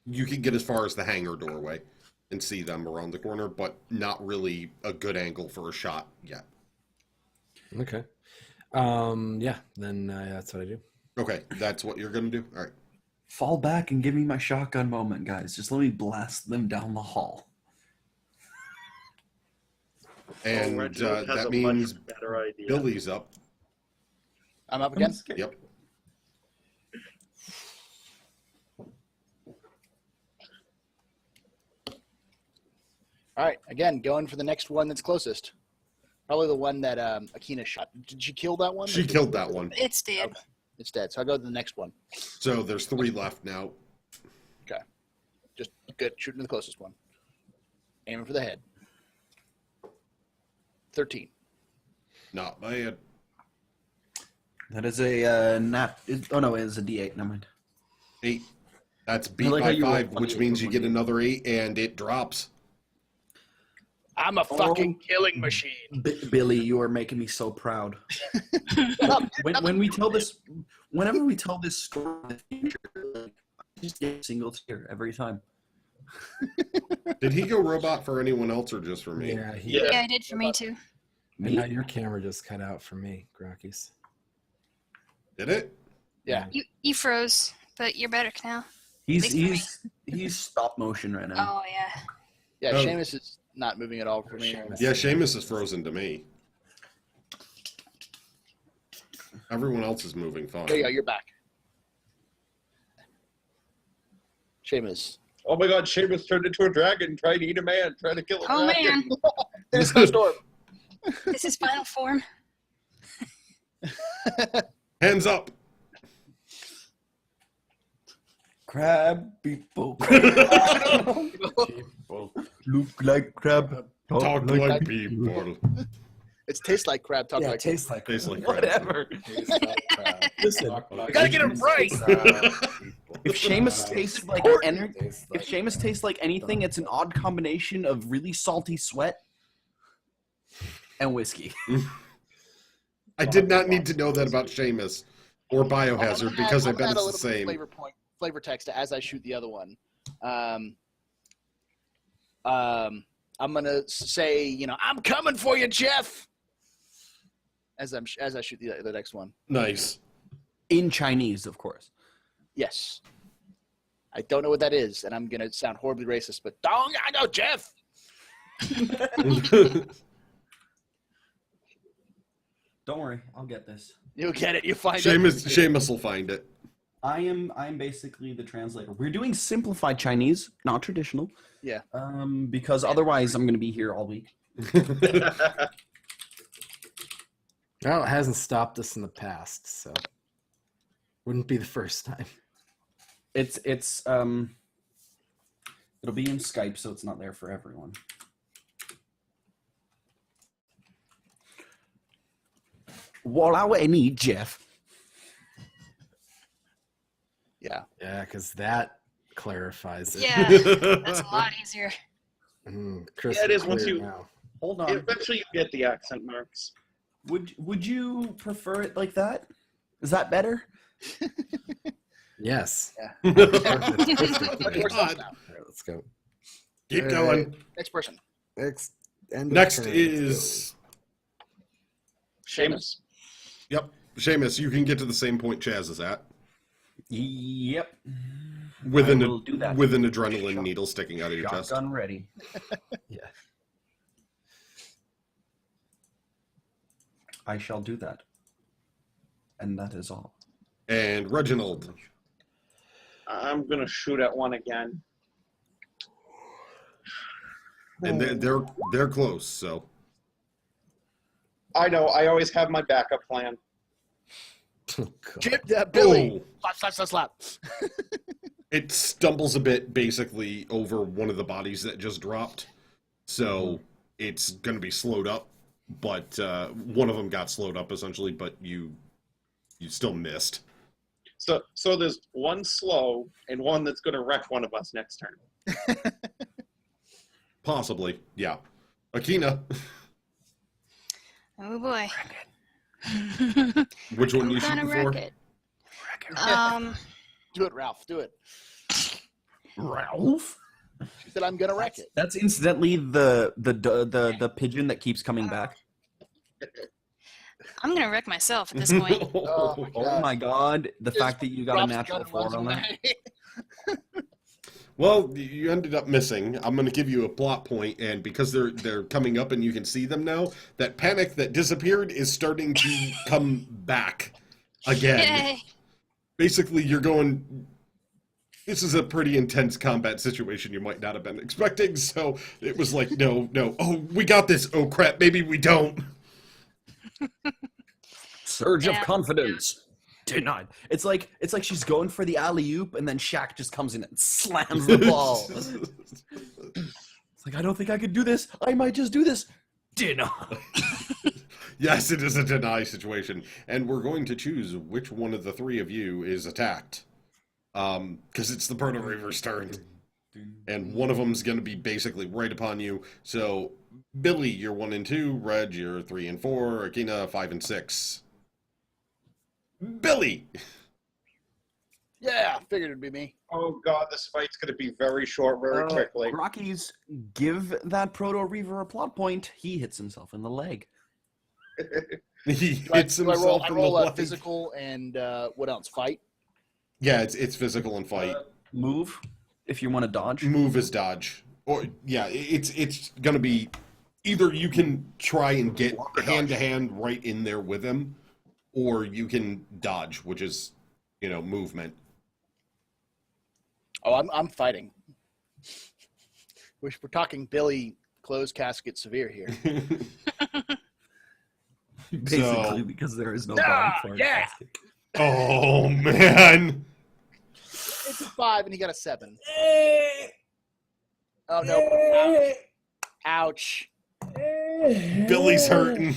[SPEAKER 1] You can get as far as the hangar doorway and see them around the corner, but not really a good angle for a shot yet.
[SPEAKER 6] Okay. Yeah. Then that's what I do.
[SPEAKER 1] Okay, that's what you're gonna do. All right.
[SPEAKER 4] Fall back and give me my shotgun moment, guys. Just let me blast them down the hall.
[SPEAKER 1] And
[SPEAKER 10] Reginald has
[SPEAKER 1] that
[SPEAKER 10] a
[SPEAKER 1] means
[SPEAKER 10] much better idea.
[SPEAKER 1] Billy's up.
[SPEAKER 3] I'm up again.
[SPEAKER 1] Yep.
[SPEAKER 3] All right, again, going for the next one that's closest. Probably the one that Akina shot. Did she kill that one?
[SPEAKER 1] She killed that one.
[SPEAKER 2] It's dead.
[SPEAKER 3] Okay. It's dead. So I'll go to the next one.
[SPEAKER 1] So there's 3 left now.
[SPEAKER 3] Okay. Just good. Shooting the closest one. Aiming for the head. 13.
[SPEAKER 1] Not bad.
[SPEAKER 4] That is a nat. Oh no, it is a D8. Never mind.
[SPEAKER 1] 8. That's beat
[SPEAKER 4] like how
[SPEAKER 1] by
[SPEAKER 4] you rolled
[SPEAKER 1] 5, which
[SPEAKER 4] 28
[SPEAKER 1] means
[SPEAKER 4] for
[SPEAKER 1] you get
[SPEAKER 4] 28.
[SPEAKER 1] another 8, and it drops.
[SPEAKER 3] I'm a fucking killing machine.
[SPEAKER 4] Billy, you are making me so proud. When we tell this, whenever we tell this story in the future, like, I just get a single tear every time.
[SPEAKER 1] Did he go robot for anyone else or just for me?
[SPEAKER 6] Yeah,
[SPEAKER 2] Yeah, I did for me too.
[SPEAKER 6] And now your camera just cut out for me, Grakees.
[SPEAKER 1] Did it?
[SPEAKER 3] Yeah.
[SPEAKER 2] You froze, but you're better now.
[SPEAKER 4] He's
[SPEAKER 2] least for
[SPEAKER 4] he's stop motion right now.
[SPEAKER 2] Oh yeah.
[SPEAKER 3] Yeah,
[SPEAKER 1] Oh.
[SPEAKER 3] Seamus is not moving at all for me.
[SPEAKER 6] Seamus.
[SPEAKER 1] Yeah, Seamus is frozen to me. Everyone else is moving fine.
[SPEAKER 3] There you go. You're back. Seamus.
[SPEAKER 5] Oh my god, Seamus turned into a dragon, trying to eat a man, trying to kill a
[SPEAKER 2] Oh
[SPEAKER 5] dragon.
[SPEAKER 2] man,
[SPEAKER 3] There's no storm.
[SPEAKER 2] this is final form.
[SPEAKER 1] Hands up!
[SPEAKER 4] Crab people. Look like crab.
[SPEAKER 1] Talk like people.
[SPEAKER 3] It tastes like crab. Talk
[SPEAKER 6] Yeah,
[SPEAKER 3] like
[SPEAKER 6] it tastes like
[SPEAKER 1] Tastes like
[SPEAKER 4] Whatever.
[SPEAKER 6] Listen,
[SPEAKER 4] You gotta get it right. If Seamus tastes like if Seamus tastes like anything, it's an odd combination of really salty sweat and whiskey.
[SPEAKER 1] I did not need to know that about Seamus or
[SPEAKER 3] I'm gonna
[SPEAKER 1] Biohazard
[SPEAKER 3] add-
[SPEAKER 1] because I
[SPEAKER 3] I'm
[SPEAKER 1] bet
[SPEAKER 3] gonna add a
[SPEAKER 1] it's the
[SPEAKER 3] little bit
[SPEAKER 1] same.
[SPEAKER 3] of flavor text as I shoot the other one. I'm gonna say, you know, I'm coming for you, Jeff. As I shoot the next one.
[SPEAKER 1] Nice.
[SPEAKER 4] In Chinese, of course.
[SPEAKER 3] Yes. I don't know what that is, and I'm gonna sound horribly racist, but dong, I know Jeff.
[SPEAKER 4] Don't worry, I'll get this.
[SPEAKER 3] You get it. You find it.
[SPEAKER 1] Seamus will find it.
[SPEAKER 4] I'm basically the translator. We're doing simplified Chinese, not traditional.
[SPEAKER 3] Yeah.
[SPEAKER 4] Because otherwise I'm gonna be here all week.
[SPEAKER 6] well, it hasn't stopped us in the past, so wouldn't be the first time.
[SPEAKER 4] It's it'll be in Skype, so it's not there for everyone. What I need, Jeff.
[SPEAKER 3] Yeah.
[SPEAKER 6] Yeah, because that clarifies it.
[SPEAKER 2] Yeah, that's a lot easier.
[SPEAKER 6] Crystal
[SPEAKER 5] Yeah, it is once
[SPEAKER 6] clear
[SPEAKER 5] you-
[SPEAKER 6] now.
[SPEAKER 4] Hold on.
[SPEAKER 5] Eventually you get the accent marks.
[SPEAKER 4] Would you prefer it like that? Is that better?
[SPEAKER 6] Yes.
[SPEAKER 3] Yeah.
[SPEAKER 6] Perfect.
[SPEAKER 1] Oh,
[SPEAKER 3] Yours
[SPEAKER 1] God.
[SPEAKER 3] now.
[SPEAKER 6] All right, let's go.
[SPEAKER 1] Keep going.
[SPEAKER 3] Next person.
[SPEAKER 6] Next, end of
[SPEAKER 1] Next
[SPEAKER 6] turn.
[SPEAKER 1] is
[SPEAKER 5] Seamus.
[SPEAKER 1] yep, Seamus. You can get to the same point Chaz is at
[SPEAKER 4] Yep.
[SPEAKER 1] with
[SPEAKER 4] I
[SPEAKER 1] an
[SPEAKER 4] will do that.
[SPEAKER 1] with an adrenaline needle sticking out of your chest.
[SPEAKER 4] Shotgun ready.
[SPEAKER 6] Yeah.
[SPEAKER 4] I shall do that. And that is all.
[SPEAKER 1] And Reginald.
[SPEAKER 5] I'm gonna shoot at one again.
[SPEAKER 1] And they're close, so
[SPEAKER 5] I know. I always have my backup plan.
[SPEAKER 6] Oh, God.
[SPEAKER 3] Billy.
[SPEAKER 1] Oh.
[SPEAKER 3] Slap.
[SPEAKER 1] It stumbles a bit basically over one of the bodies that just dropped. So it's going to be slowed up, but one of them got slowed up essentially, but you still missed.
[SPEAKER 5] So there's one slow and one that's gonna wreck one of us next turn.
[SPEAKER 1] Possibly, yeah. Akina,
[SPEAKER 2] Oh boy.
[SPEAKER 1] which one
[SPEAKER 2] I'm
[SPEAKER 1] you
[SPEAKER 2] gonna
[SPEAKER 1] shooting
[SPEAKER 2] wreck
[SPEAKER 1] for?
[SPEAKER 2] it.
[SPEAKER 3] Do it, Ralph. Do it.
[SPEAKER 4] Ralph?
[SPEAKER 3] She said, I'm gonna wreck it.
[SPEAKER 4] That's incidentally the pigeon that keeps coming back.
[SPEAKER 2] I'm gonna wreck myself at this point.
[SPEAKER 3] Oh, my
[SPEAKER 4] Oh
[SPEAKER 3] God.
[SPEAKER 4] my god, the
[SPEAKER 3] Just
[SPEAKER 4] fact that you got a
[SPEAKER 3] Ralph's
[SPEAKER 4] natural
[SPEAKER 3] gun
[SPEAKER 4] 4
[SPEAKER 3] runs
[SPEAKER 4] on that.
[SPEAKER 3] away.
[SPEAKER 1] Well, you ended up missing. I'm going to give you a plot point, and because they're coming up and you can see them now, that panic that disappeared is starting to come back again.
[SPEAKER 2] Yay!
[SPEAKER 1] Basically, you're going. This is a pretty intense combat situation you might not have been expecting, so it was like, no. Oh, we got this. Oh, crap, maybe we don't.
[SPEAKER 4] Surge of
[SPEAKER 2] Yeah.
[SPEAKER 4] confidence. Denied. It's like she's going for the alley-oop, and then Shaq just comes in and slams the ball. It's like, I don't think I could do this. I might just do this. Denied.
[SPEAKER 1] Yes, it is a deny situation, and we're going to choose which one of the three of you is attacked. Because it's the Proto Reaver's turn. And one of them's going to be basically right upon you. So, Billy, you're 1 and 2. Reg, you're 3 and 4. Akina, 5 and 6. Billy!
[SPEAKER 3] Yeah, figured it'd be me.
[SPEAKER 5] Oh god, this fight's gonna be very short, very quickly.
[SPEAKER 4] Grakees, give that Proto Reaver a plot point. He hits himself in the leg.
[SPEAKER 1] He
[SPEAKER 3] Do I
[SPEAKER 1] hits himself
[SPEAKER 3] I
[SPEAKER 1] in
[SPEAKER 3] roll
[SPEAKER 1] the
[SPEAKER 3] a
[SPEAKER 1] leg.
[SPEAKER 3] physical and what else? Fight?
[SPEAKER 1] Yeah, it's physical and fight.
[SPEAKER 4] Move, if you want to dodge.
[SPEAKER 1] Move is dodge. Or yeah, it's gonna be either you can try and get hand to hand right in there with him, or you can dodge, which is movement.
[SPEAKER 3] Oh, I'm fighting. We're talking Billy closed casket severe here.
[SPEAKER 4] Basically, because there is no body for it.
[SPEAKER 3] yeah.
[SPEAKER 1] Oh man.
[SPEAKER 3] It's a 5 and he got a 7. Oh no! Ouch!
[SPEAKER 1] Billy's hurting.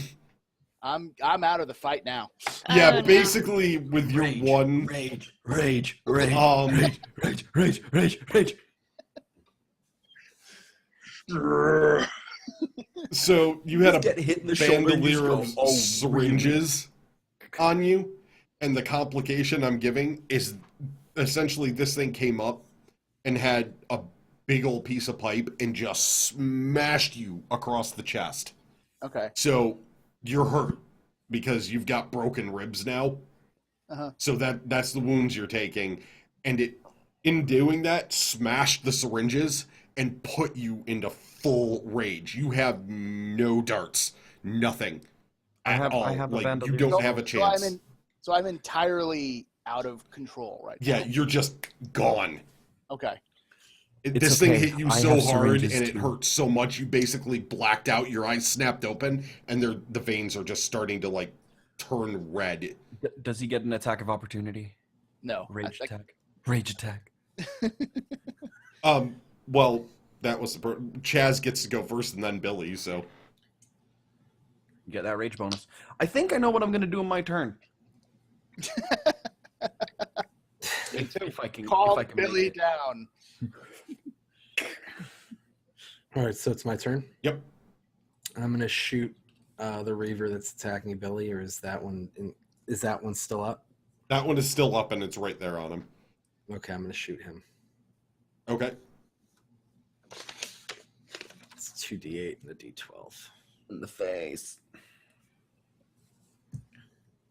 [SPEAKER 3] I'm out of the fight now.
[SPEAKER 1] Yeah,
[SPEAKER 2] Oh, no.
[SPEAKER 1] basically with your one
[SPEAKER 4] Rage.
[SPEAKER 1] So you had
[SPEAKER 4] Get
[SPEAKER 1] a
[SPEAKER 4] hit in the shoulder and you
[SPEAKER 1] bandolier
[SPEAKER 4] just
[SPEAKER 1] of
[SPEAKER 4] go, "Oh,
[SPEAKER 1] syringes on you, and the complication I'm giving is essentially this thing came up and had a big old piece of pipe and just smashed you across the chest.
[SPEAKER 3] Okay.
[SPEAKER 1] So you're hurt because you've got broken ribs now.
[SPEAKER 3] Uh-huh.
[SPEAKER 1] So that's the wounds you're taking, and it in doing that smashed the syringes and put you into full rage. You have no darts, nothing at all.
[SPEAKER 4] I have a
[SPEAKER 1] like you
[SPEAKER 4] bandolier.
[SPEAKER 1] don't have a chance.
[SPEAKER 3] So I'm entirely out of control right
[SPEAKER 1] Yeah,
[SPEAKER 3] now.
[SPEAKER 1] you're just gone.
[SPEAKER 3] Okay.
[SPEAKER 1] This
[SPEAKER 4] okay.
[SPEAKER 1] thing hit you
[SPEAKER 4] I
[SPEAKER 1] so
[SPEAKER 4] have
[SPEAKER 1] hard and
[SPEAKER 4] syringes
[SPEAKER 1] it
[SPEAKER 4] too.
[SPEAKER 1] hurt so much you basically blacked out. Your eyes snapped open, and the veins are just starting to like turn red.
[SPEAKER 4] Does he get an attack of opportunity?
[SPEAKER 3] No.
[SPEAKER 4] Rage
[SPEAKER 3] I-
[SPEAKER 4] attack. Rage attack.
[SPEAKER 1] Well, that was Chaz gets to go first, and then Billy. So
[SPEAKER 4] Get that rage bonus. I think I know what I'm going to do in my turn. if I can,
[SPEAKER 3] Call
[SPEAKER 4] if I can make
[SPEAKER 3] Billy
[SPEAKER 4] it.
[SPEAKER 3] down.
[SPEAKER 6] All right, so it's my turn.
[SPEAKER 1] yep.
[SPEAKER 6] I'm gonna shoot the Reaver that's attacking Billy, or is that one still up?
[SPEAKER 1] That one is still up, and it's right there on him.
[SPEAKER 6] Okay, I'm gonna shoot him.
[SPEAKER 1] Okay.
[SPEAKER 6] It's 2d8 and a d12.
[SPEAKER 4] In the face.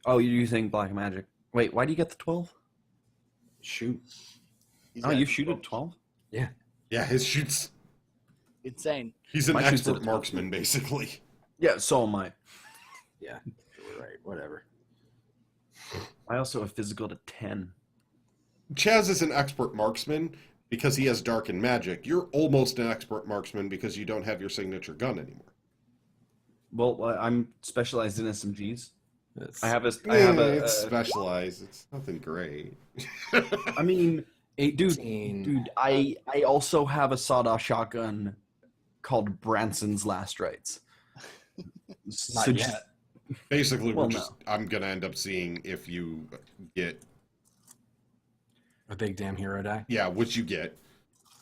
[SPEAKER 4] Oh, you're using black magic. Wait, why do you get the 12?
[SPEAKER 6] Shoot.
[SPEAKER 3] He's
[SPEAKER 4] Oh,
[SPEAKER 3] got
[SPEAKER 4] you shoot at 12?
[SPEAKER 1] Yeah, his shoots.
[SPEAKER 3] insane.
[SPEAKER 1] He's an
[SPEAKER 4] My shoots
[SPEAKER 1] expert
[SPEAKER 4] at a
[SPEAKER 1] marksman, basically.
[SPEAKER 4] Yeah, so am I.
[SPEAKER 6] Yeah, you're right. Whatever.
[SPEAKER 4] I also have physical to 10.
[SPEAKER 1] Chaz is an expert marksman because he has darkened magic. You're almost an expert marksman because you don't have your signature gun anymore.
[SPEAKER 4] Well, I'm specialized in SMGs.
[SPEAKER 6] That's
[SPEAKER 4] I have a.
[SPEAKER 1] It's specialized. It's nothing great.
[SPEAKER 4] I mean,
[SPEAKER 6] 18.
[SPEAKER 4] dude, I also have a sawed-off shotgun called Branson's Last Rites.
[SPEAKER 6] Not
[SPEAKER 4] So
[SPEAKER 6] yet.
[SPEAKER 1] Basically,
[SPEAKER 4] Well,
[SPEAKER 1] I'm gonna end up seeing if you get
[SPEAKER 6] A big damn hero die.
[SPEAKER 1] which you get.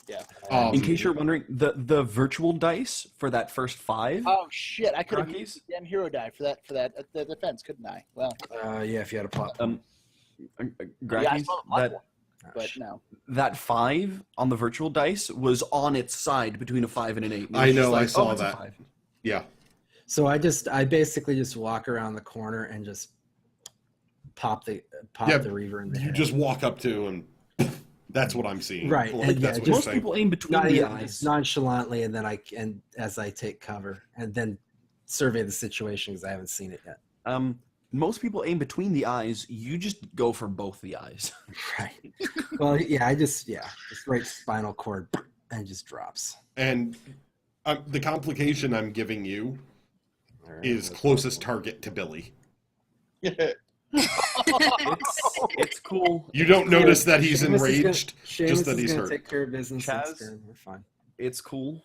[SPEAKER 3] Yeah.
[SPEAKER 4] In case you're wondering, the virtual dice for that first 5.
[SPEAKER 3] Oh shit! I could have
[SPEAKER 4] Grakees?
[SPEAKER 3] used the damn hero die for that the defense, couldn't I? Well,
[SPEAKER 6] Yeah, if you had a plot.
[SPEAKER 3] yeah, I
[SPEAKER 4] Grakees,
[SPEAKER 3] saw the plus
[SPEAKER 4] that
[SPEAKER 3] one,
[SPEAKER 6] Oh,
[SPEAKER 3] but
[SPEAKER 6] shit.
[SPEAKER 3] no.
[SPEAKER 4] that 5 on the virtual dice was on its side between a 5 and an 8. It was
[SPEAKER 1] I know,
[SPEAKER 4] just like,
[SPEAKER 1] I saw
[SPEAKER 4] it's a
[SPEAKER 1] that.
[SPEAKER 4] 5.
[SPEAKER 1] Yeah.
[SPEAKER 6] So I basically just walk around the corner and just pop the Reaver in the
[SPEAKER 1] You
[SPEAKER 6] head.
[SPEAKER 1] just walk up to and that's what I'm seeing.
[SPEAKER 6] Right,
[SPEAKER 1] Like,
[SPEAKER 6] and yeah,
[SPEAKER 1] that's what
[SPEAKER 6] just-
[SPEAKER 1] you're
[SPEAKER 4] Most
[SPEAKER 1] saying.
[SPEAKER 4] people aim between
[SPEAKER 6] Not
[SPEAKER 4] the
[SPEAKER 6] even
[SPEAKER 4] eyes.
[SPEAKER 6] nonchalantly, and then as I take cover and then survey the situation because I haven't seen it yet.
[SPEAKER 4] Most people aim between the eyes. You just go for both the eyes.
[SPEAKER 6] Right. Well, yeah, just right spinal cord and just drops.
[SPEAKER 1] And the complication I'm giving you
[SPEAKER 6] All right,
[SPEAKER 1] is
[SPEAKER 6] that's
[SPEAKER 1] closest
[SPEAKER 6] possible.
[SPEAKER 1] target to Billy.
[SPEAKER 4] It's cool.
[SPEAKER 1] You don't notice that he's
[SPEAKER 6] Seamus is
[SPEAKER 1] enraged,
[SPEAKER 6] Seamus
[SPEAKER 1] just that
[SPEAKER 6] is
[SPEAKER 1] he's
[SPEAKER 6] gonna
[SPEAKER 1] hurt.
[SPEAKER 6] take care of business.
[SPEAKER 4] Chaz?
[SPEAKER 6] Next turn. We're fine.
[SPEAKER 4] It's cool.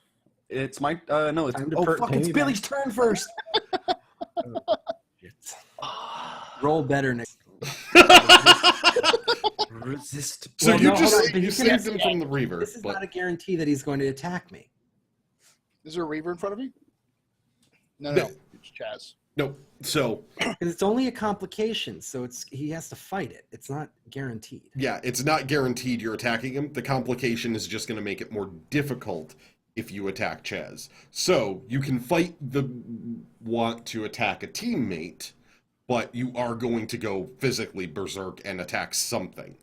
[SPEAKER 4] It's my no. It's
[SPEAKER 6] Time to
[SPEAKER 4] fuck! It's
[SPEAKER 6] piggyback.
[SPEAKER 4] Billy's turn first.
[SPEAKER 6] Shit. Roll better next.
[SPEAKER 4] Resist.
[SPEAKER 1] So
[SPEAKER 6] Well,
[SPEAKER 1] you
[SPEAKER 6] no, hold on,
[SPEAKER 1] just
[SPEAKER 6] but
[SPEAKER 1] you
[SPEAKER 6] you
[SPEAKER 1] saved
[SPEAKER 6] can't-
[SPEAKER 1] him from the Reaver,
[SPEAKER 6] This is
[SPEAKER 1] but
[SPEAKER 6] not a guarantee that he's going to attack me.
[SPEAKER 3] Is there a Reaver in front of me? No,
[SPEAKER 1] The-
[SPEAKER 3] no, it's Chaz.
[SPEAKER 1] Nope. So,
[SPEAKER 6] 'Cause it's only a complication, so he has to fight it. It's not guaranteed.
[SPEAKER 1] yeah, it's not guaranteed you're attacking him. The complication is just going to make it more difficult if you attack Chaz. So, you can fight the want to attack a teammate, but you are going to go physically berserk and attack something.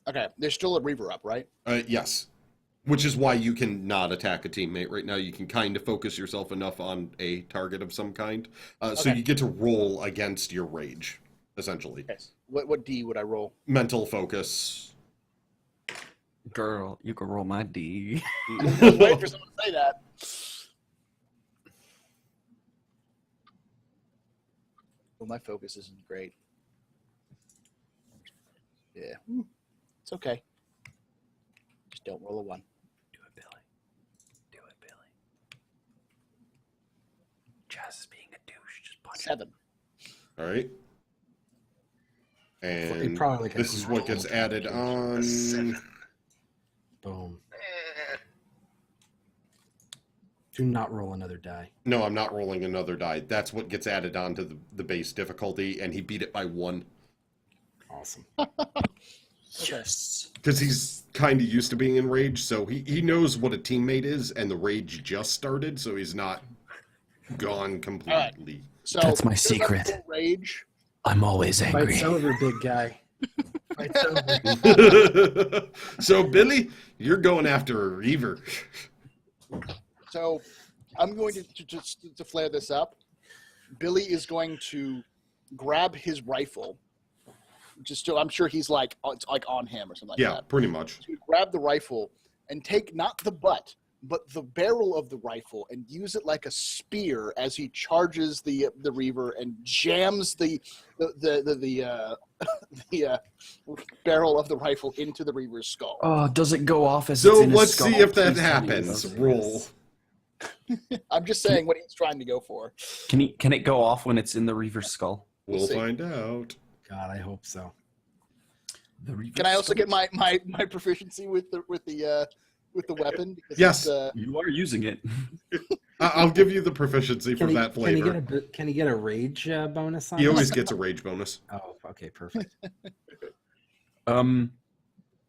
[SPEAKER 3] Okay, there's still a Reaver up, right?
[SPEAKER 1] Yes. Which is why you can not attack a teammate right now. You can kind of focus yourself enough on a target of some kind. So
[SPEAKER 3] Okay.
[SPEAKER 1] you get to roll against your rage, essentially.
[SPEAKER 3] Yes. What D would I roll?
[SPEAKER 1] Mental focus.
[SPEAKER 4] Girl, you can roll my D.
[SPEAKER 3] I was waiting for someone to say that. Well, my focus isn't great. Yeah. It's okay. Just don't roll a 1.
[SPEAKER 4] Do it, Billy. Do it, Billy. Chaz is being a douche. Just punch him.
[SPEAKER 3] 7.
[SPEAKER 1] All right. And
[SPEAKER 6] probably like a
[SPEAKER 1] this is what gets added on.
[SPEAKER 6] Boom. Do not roll another die.
[SPEAKER 1] No, I'm not rolling another die. That's what gets added on to the base difficulty, and he beat it by 1.
[SPEAKER 6] Awesome.
[SPEAKER 4] Yes.
[SPEAKER 1] Because he's kind of used to being in rage, so he knows what a teammate is, and the rage just started, so he's not gone completely.
[SPEAKER 3] So
[SPEAKER 4] That's my
[SPEAKER 3] because I'm
[SPEAKER 4] secret.
[SPEAKER 3] full Rage.
[SPEAKER 4] I'm always angry.
[SPEAKER 6] Fight's over, big guy. Fight's over.
[SPEAKER 1] So, Billy, you're going after a Reaver.
[SPEAKER 3] So I'm going to flare this up. Billy is going to grab his rifle. I'm sure he's like it's like on him or something like
[SPEAKER 1] Yeah,
[SPEAKER 3] that.
[SPEAKER 1] pretty much.
[SPEAKER 3] To grab the rifle and take not the butt, but the barrel of the rifle and use it like a spear as he charges the Reaver and jams the barrel of the rifle into the Reaver's skull.
[SPEAKER 4] Oh, does it go off as
[SPEAKER 1] So
[SPEAKER 4] it's in his
[SPEAKER 1] let's
[SPEAKER 4] skull?
[SPEAKER 1] see if that
[SPEAKER 4] Please tell me it
[SPEAKER 1] happens.
[SPEAKER 4] does.
[SPEAKER 1] Roll.
[SPEAKER 3] I'm just saying what he's trying to go for.
[SPEAKER 4] Can it go off when it's in the Reaver's skull?
[SPEAKER 1] We'll
[SPEAKER 3] see.
[SPEAKER 1] find out.
[SPEAKER 6] God, I hope so.
[SPEAKER 4] The Reaver's
[SPEAKER 3] Can I also
[SPEAKER 4] skull?
[SPEAKER 3] get my proficiency with the weapon? Because
[SPEAKER 1] Yes.
[SPEAKER 3] it's,
[SPEAKER 4] You are using it.
[SPEAKER 1] I'll give you the proficiency for that flavor.
[SPEAKER 6] Can he get a rage bonus on
[SPEAKER 1] He
[SPEAKER 6] this?
[SPEAKER 1] always gets a rage bonus.
[SPEAKER 6] Oh, okay, perfect.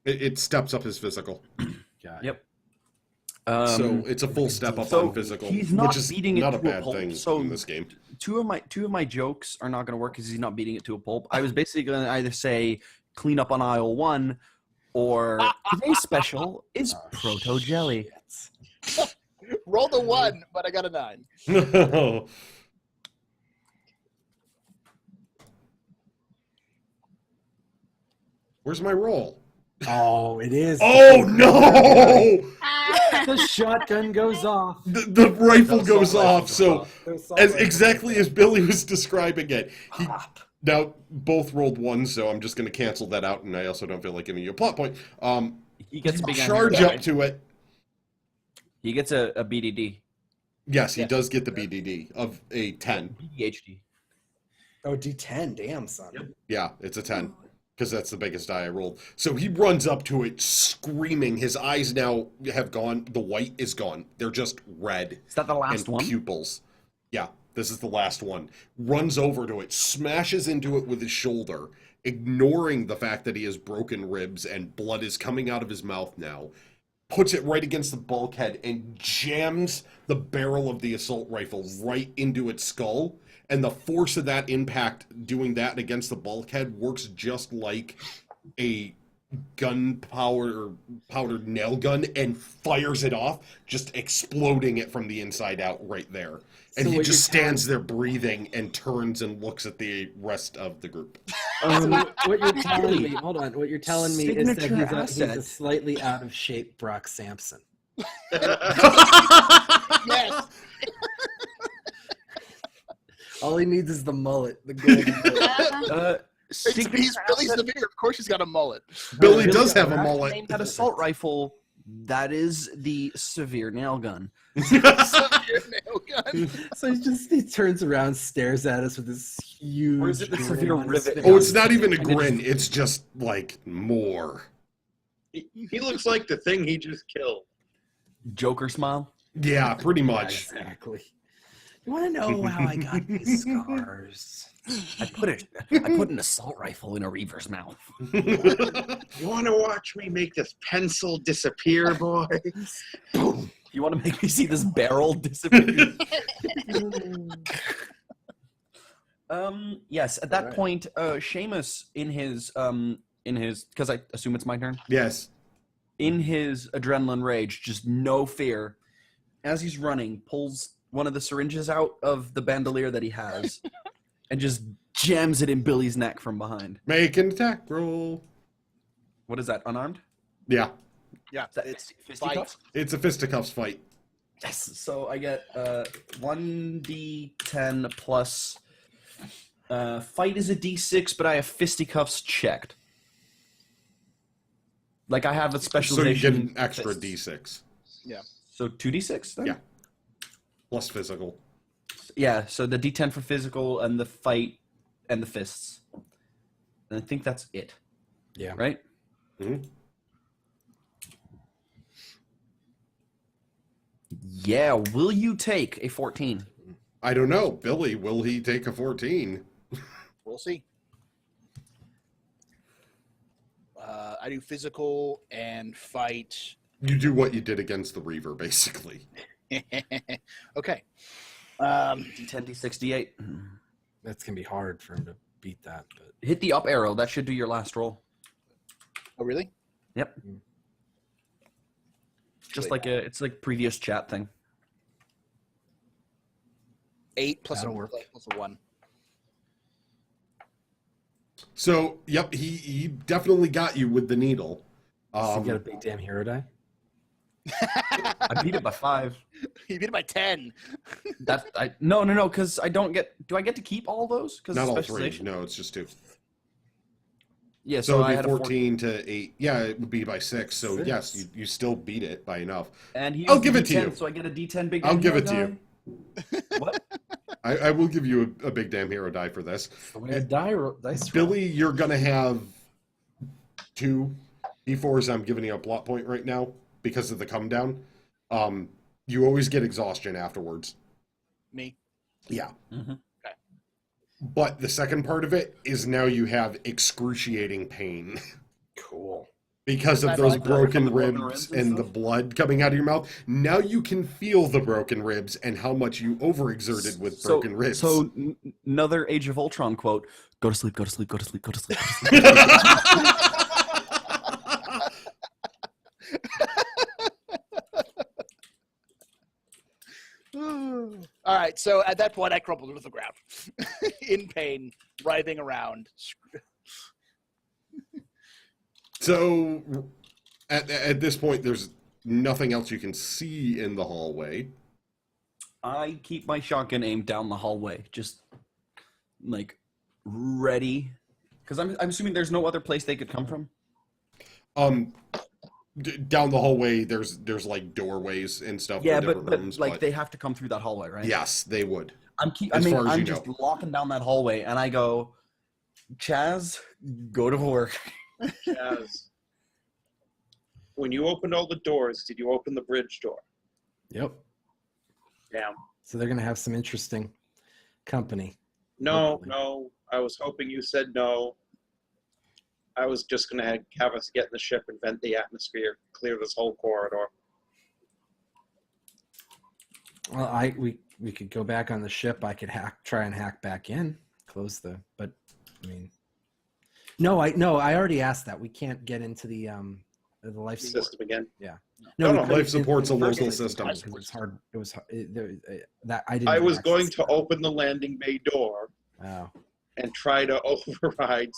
[SPEAKER 1] It steps up his physical.
[SPEAKER 6] Got it.
[SPEAKER 4] Yep.
[SPEAKER 1] So it's a full step up
[SPEAKER 4] so
[SPEAKER 1] on physical,
[SPEAKER 4] he's not
[SPEAKER 1] which is
[SPEAKER 4] beating it
[SPEAKER 1] not a
[SPEAKER 4] to a
[SPEAKER 1] bad
[SPEAKER 4] pulp,
[SPEAKER 1] thing
[SPEAKER 4] so-
[SPEAKER 1] in this game.
[SPEAKER 4] two of my jokes are not going to work because he's not beating it to a pulp. I was basically going to either say clean up on aisle 1 or today's special is
[SPEAKER 6] Oh,
[SPEAKER 4] proto jelly.
[SPEAKER 6] shit.
[SPEAKER 3] rolled a 1, but I got a 9.
[SPEAKER 1] Where's my roll?
[SPEAKER 6] Oh, it is.
[SPEAKER 1] Oh no!
[SPEAKER 6] The shotgun goes off.
[SPEAKER 1] The rifle
[SPEAKER 5] The
[SPEAKER 1] goes
[SPEAKER 5] assault
[SPEAKER 1] off.
[SPEAKER 5] rifle
[SPEAKER 1] So
[SPEAKER 5] goes
[SPEAKER 6] The assault
[SPEAKER 1] as
[SPEAKER 6] rifle
[SPEAKER 1] exactly
[SPEAKER 6] goes
[SPEAKER 1] as Billy was describing it, he
[SPEAKER 4] Pop.
[SPEAKER 1] now both rolled 1, so I'm just going to cancel that out, and I also don't feel like giving you a plot point.
[SPEAKER 4] He gets a big
[SPEAKER 1] Charge
[SPEAKER 4] iron.
[SPEAKER 1] up to it.
[SPEAKER 4] He gets a BDD.
[SPEAKER 1] Yes, he
[SPEAKER 3] Yeah.
[SPEAKER 1] does get the BDD of a 10.
[SPEAKER 4] PhD.
[SPEAKER 6] Oh, D10. Damn, son.
[SPEAKER 1] Yeah, it's a 10. Because that's the biggest die I rolled. So he runs up to it screaming. His eyes now have gone. The white is gone. They're just red.
[SPEAKER 4] Is that the last
[SPEAKER 1] and
[SPEAKER 4] one?
[SPEAKER 1] pupils. Yeah, this is the last one. Runs over to it, smashes into it with his shoulder, ignoring the fact that he has broken ribs and blood is coming out of his mouth now. Puts it right against the bulkhead and jams the barrel of the assault rifle right into its skull. And the force of that impact doing that against the bulkhead works just like a powdered nail gun and fires it off, just exploding it from the inside out right there. And
[SPEAKER 6] So
[SPEAKER 1] he
[SPEAKER 6] what
[SPEAKER 1] just
[SPEAKER 6] you're
[SPEAKER 1] stands there breathing and turns and looks at the rest of the group.
[SPEAKER 6] What you're telling me, hold on. What you're telling me is that
[SPEAKER 4] Signature
[SPEAKER 6] he's a
[SPEAKER 4] asset.
[SPEAKER 6] slightly out of shape Brock Sampson.
[SPEAKER 3] Yes.
[SPEAKER 6] All he needs is the mullet, the golden mullet.
[SPEAKER 3] He's Billy Severe. Of course he's got a mullet.
[SPEAKER 1] Billy
[SPEAKER 6] Billy
[SPEAKER 1] does
[SPEAKER 6] got
[SPEAKER 1] have a
[SPEAKER 6] that.
[SPEAKER 1] mullet.
[SPEAKER 4] That assault rifle, that is the severe nail gun.
[SPEAKER 3] Nail gun.
[SPEAKER 6] So he turns around, stares at us with this huge.
[SPEAKER 4] Or is it the
[SPEAKER 6] grin
[SPEAKER 4] severe
[SPEAKER 6] on his
[SPEAKER 4] rivet
[SPEAKER 6] face.
[SPEAKER 1] Oh, it's not even a
[SPEAKER 4] And it's-
[SPEAKER 1] grin. It's just like more.
[SPEAKER 5] He looks like the thing he just killed.
[SPEAKER 4] Joker smile.
[SPEAKER 1] Yeah, pretty
[SPEAKER 6] Yeah,
[SPEAKER 1] much.
[SPEAKER 6] exactly. You want to know how I got these scars?
[SPEAKER 4] I put an assault rifle in a reaver's mouth.
[SPEAKER 5] You want to watch me make this pencil disappear, boys?
[SPEAKER 6] Boom.
[SPEAKER 4] You want to make me see this barrel disappear? Yes. At that point, Seamus in his because I assume it's my turn.
[SPEAKER 1] Yes.
[SPEAKER 4] In his adrenaline rage, just no fear, as he's running, pulls one of the syringes out of the bandolier that he has, and just jams it in Billy's neck from behind.
[SPEAKER 1] Make an attack roll.
[SPEAKER 4] What is that? Unarmed?
[SPEAKER 1] Yeah.
[SPEAKER 3] Yeah,
[SPEAKER 4] Is that
[SPEAKER 3] it's
[SPEAKER 4] fisticuffs?
[SPEAKER 1] It's a fisticuffs fight.
[SPEAKER 4] Yes. So I get 1d10 plus. Fight is a d6, but I have fisticuffs checked. Like I have a
[SPEAKER 1] So you
[SPEAKER 4] specialization.
[SPEAKER 1] get an extra
[SPEAKER 4] fists.
[SPEAKER 1] D6.
[SPEAKER 3] Yeah.
[SPEAKER 4] So 2d6 then?
[SPEAKER 1] Yeah. Plus physical.
[SPEAKER 4] Yeah, so the d10 for physical and the fight and the fists. And I think that's it.
[SPEAKER 6] Yeah.
[SPEAKER 4] Right?
[SPEAKER 1] Mhm.
[SPEAKER 4] Yeah, will you take a 14?
[SPEAKER 1] I don't know. Billy, will he take a 14?
[SPEAKER 3] We'll see. I do physical and fight.
[SPEAKER 1] You do what you did against the Reaver, basically.
[SPEAKER 3] Okay.
[SPEAKER 4] D10, D6, D8.
[SPEAKER 6] That's gonna be hard for him to beat that. But
[SPEAKER 4] Hit the up arrow. That should do your last roll.
[SPEAKER 3] Oh, really?
[SPEAKER 4] Yep. Just like it's like previous chat thing.
[SPEAKER 3] 8 plus
[SPEAKER 6] That'll
[SPEAKER 3] a,
[SPEAKER 6] work.
[SPEAKER 3] plus a 1.
[SPEAKER 1] So, yep, he definitely got you with the needle.
[SPEAKER 6] does he get a big damn hero die?
[SPEAKER 4] I beat it by 5.
[SPEAKER 3] You beat it by 10.
[SPEAKER 4] No, because I don't get. Do I get to keep all those? Because
[SPEAKER 1] Not all 3.
[SPEAKER 4] specialization.
[SPEAKER 1] No, it's just 2.
[SPEAKER 4] Yeah,
[SPEAKER 1] So
[SPEAKER 4] so I
[SPEAKER 1] it'd
[SPEAKER 4] had
[SPEAKER 1] be
[SPEAKER 4] a
[SPEAKER 1] 14 to 8. Yeah, it would be by 6. So,
[SPEAKER 6] 6.
[SPEAKER 1] yes, you still beat it by enough.
[SPEAKER 4] And he
[SPEAKER 1] I'll
[SPEAKER 4] used
[SPEAKER 1] give
[SPEAKER 4] the
[SPEAKER 1] it to
[SPEAKER 4] D10,
[SPEAKER 1] you.
[SPEAKER 4] So I get a D10 big.
[SPEAKER 1] I'll
[SPEAKER 4] damn
[SPEAKER 1] give
[SPEAKER 4] hero
[SPEAKER 1] it to you.
[SPEAKER 4] die? What?
[SPEAKER 1] I will give you a big damn hero die for this.
[SPEAKER 6] The way a dice roll.
[SPEAKER 1] Billy, you're going to have 2 D4s. I'm giving you a plot point right now because of the come down. You always get exhaustion afterwards.
[SPEAKER 3] Me.
[SPEAKER 1] Yeah.
[SPEAKER 4] Mhm.
[SPEAKER 3] Okay.
[SPEAKER 1] But the second part of it is now you have excruciating pain
[SPEAKER 6] Cool.
[SPEAKER 1] because of
[SPEAKER 3] I
[SPEAKER 1] those
[SPEAKER 3] like that.
[SPEAKER 1] broken
[SPEAKER 4] From the broken
[SPEAKER 1] ribs
[SPEAKER 4] ribs and
[SPEAKER 1] and the
[SPEAKER 4] stuff?
[SPEAKER 1] blood coming out of your mouth. Now you can feel the broken ribs and how much you overexerted with broken ribs.
[SPEAKER 4] So another Age of Ultron quote: "Go to sleep, go to sleep, go to sleep, go to sleep." Go to sleep.
[SPEAKER 3] All right, so at that point, I crumpled to the ground in pain, writhing around.
[SPEAKER 1] So at this point, there's nothing else you can see in the hallway.
[SPEAKER 4] I keep my shotgun aimed down the hallway, just like ready, because I'm assuming there's no other place they could come from.
[SPEAKER 1] Down the hallway, there's like doorways and stuff.
[SPEAKER 4] Yeah,
[SPEAKER 1] for
[SPEAKER 4] but,
[SPEAKER 1] different rooms,
[SPEAKER 4] like they have to come through that hallway, right?
[SPEAKER 1] yes, they would.
[SPEAKER 4] I'm
[SPEAKER 1] As far as
[SPEAKER 4] I'm
[SPEAKER 1] you
[SPEAKER 4] just
[SPEAKER 1] know.
[SPEAKER 4] locking down that hallway, and I go, Chaz, go to work.
[SPEAKER 5] As when you opened all the doors, did you open the bridge door?
[SPEAKER 6] Yep.
[SPEAKER 5] Damn.
[SPEAKER 6] So they're gonna have some interesting company.
[SPEAKER 5] No,
[SPEAKER 6] Hopefully.
[SPEAKER 5] no. I was hoping you said no. I was just going to have us get in the ship and vent the atmosphere, clear this whole corridor.
[SPEAKER 6] Well, we could go back on the ship. I could try and hack back in, but I mean, no, I already asked that. We can't get into the life support.
[SPEAKER 5] System again.
[SPEAKER 1] No,
[SPEAKER 6] we
[SPEAKER 1] life
[SPEAKER 6] couldn't
[SPEAKER 1] support's a
[SPEAKER 6] in the first
[SPEAKER 1] local
[SPEAKER 6] place
[SPEAKER 1] system.
[SPEAKER 6] because it was hard. It was that I didn't.
[SPEAKER 5] I
[SPEAKER 6] have
[SPEAKER 5] was going
[SPEAKER 6] access
[SPEAKER 5] to
[SPEAKER 6] that.
[SPEAKER 5] open the landing bay door
[SPEAKER 6] Oh,
[SPEAKER 5] and try to override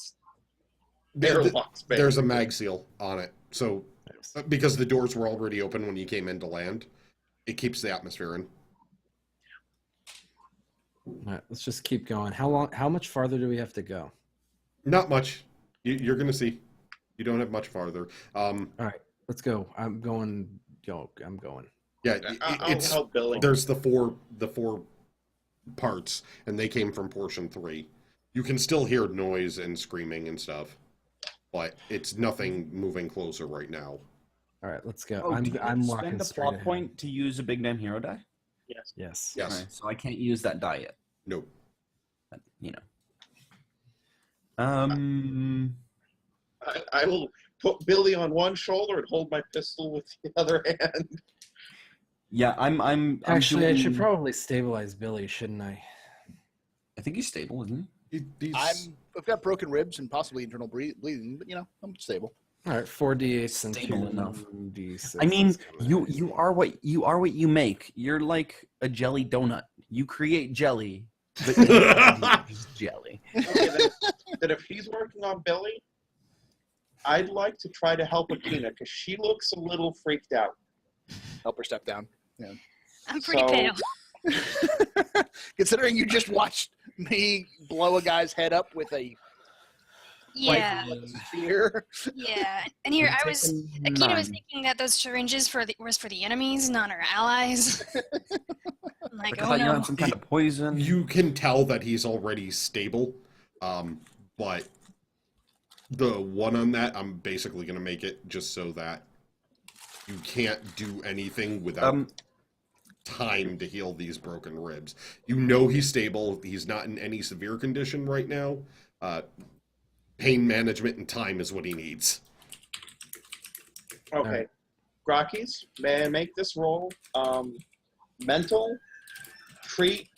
[SPEAKER 5] airlock space.
[SPEAKER 1] There's a mag seal on it. So because the doors were already open when you came in to land, it keeps the atmosphere in.
[SPEAKER 6] all right, let's just keep going. How much farther do we have to go?
[SPEAKER 1] Not much. You're going to see. You don't have much farther.
[SPEAKER 6] All right, let's go. I'm going. I'm going.
[SPEAKER 1] Yeah,
[SPEAKER 5] I'll
[SPEAKER 1] it's
[SPEAKER 5] help Billy.
[SPEAKER 1] there's the four parts, and they came from portion 3. You can still hear noise and screaming and stuff, but it's nothing moving closer right now.
[SPEAKER 6] All right, let's go.
[SPEAKER 4] Oh, do you
[SPEAKER 6] I'm
[SPEAKER 4] spend
[SPEAKER 6] walking
[SPEAKER 4] a
[SPEAKER 6] straight
[SPEAKER 4] plot
[SPEAKER 6] ahead.
[SPEAKER 4] point to use a big damn hero die?
[SPEAKER 5] Yes.
[SPEAKER 6] Yes.
[SPEAKER 1] Yes.
[SPEAKER 4] Alright, so I can't use that die yet.
[SPEAKER 1] Nope.
[SPEAKER 4] But, Um.
[SPEAKER 5] I will put Billy on one shoulder and hold my pistol with the other hand.
[SPEAKER 4] Yeah, I'm
[SPEAKER 6] Actually, I should
[SPEAKER 4] doing-
[SPEAKER 6] probably stabilize Billy, shouldn't I?
[SPEAKER 4] I think he's stable, isn't he?
[SPEAKER 3] I've got broken ribs and possibly internal bleeding, but I'm stable.
[SPEAKER 6] All right, 4d8 and
[SPEAKER 4] Stable enough.
[SPEAKER 6] 2d6.
[SPEAKER 4] I mean,
[SPEAKER 6] is coming
[SPEAKER 4] you
[SPEAKER 6] in.
[SPEAKER 4] are what you make. You're like a jelly donut. You create jelly, but you're just jelly.
[SPEAKER 5] Okay, then if he's working on Billy, I'd like to try to help Akina because she looks a little freaked out.
[SPEAKER 3] Help her step down.
[SPEAKER 2] I'm pretty
[SPEAKER 5] So-
[SPEAKER 2] pale.
[SPEAKER 3] Considering you just watched me blow a guy's head up with a
[SPEAKER 2] Yeah,
[SPEAKER 3] rifle with a spear.
[SPEAKER 2] yeah. And here I was. Akina was
[SPEAKER 4] Nine.
[SPEAKER 2] thinking that those syringes was for the enemies, not our allies. I'm like,
[SPEAKER 4] Like, I
[SPEAKER 2] oh
[SPEAKER 4] thought you
[SPEAKER 2] no.
[SPEAKER 4] had some kind of poison.
[SPEAKER 1] You can tell that he's already stable, but the one on that, I'm basically going to make it just so that you can't do anything without time to heal these broken ribs. You know he's stable. He's not in any severe condition right now. Pain management and time is what he needs.
[SPEAKER 5] Okay. Grakees, may I make this roll? Mental, treat.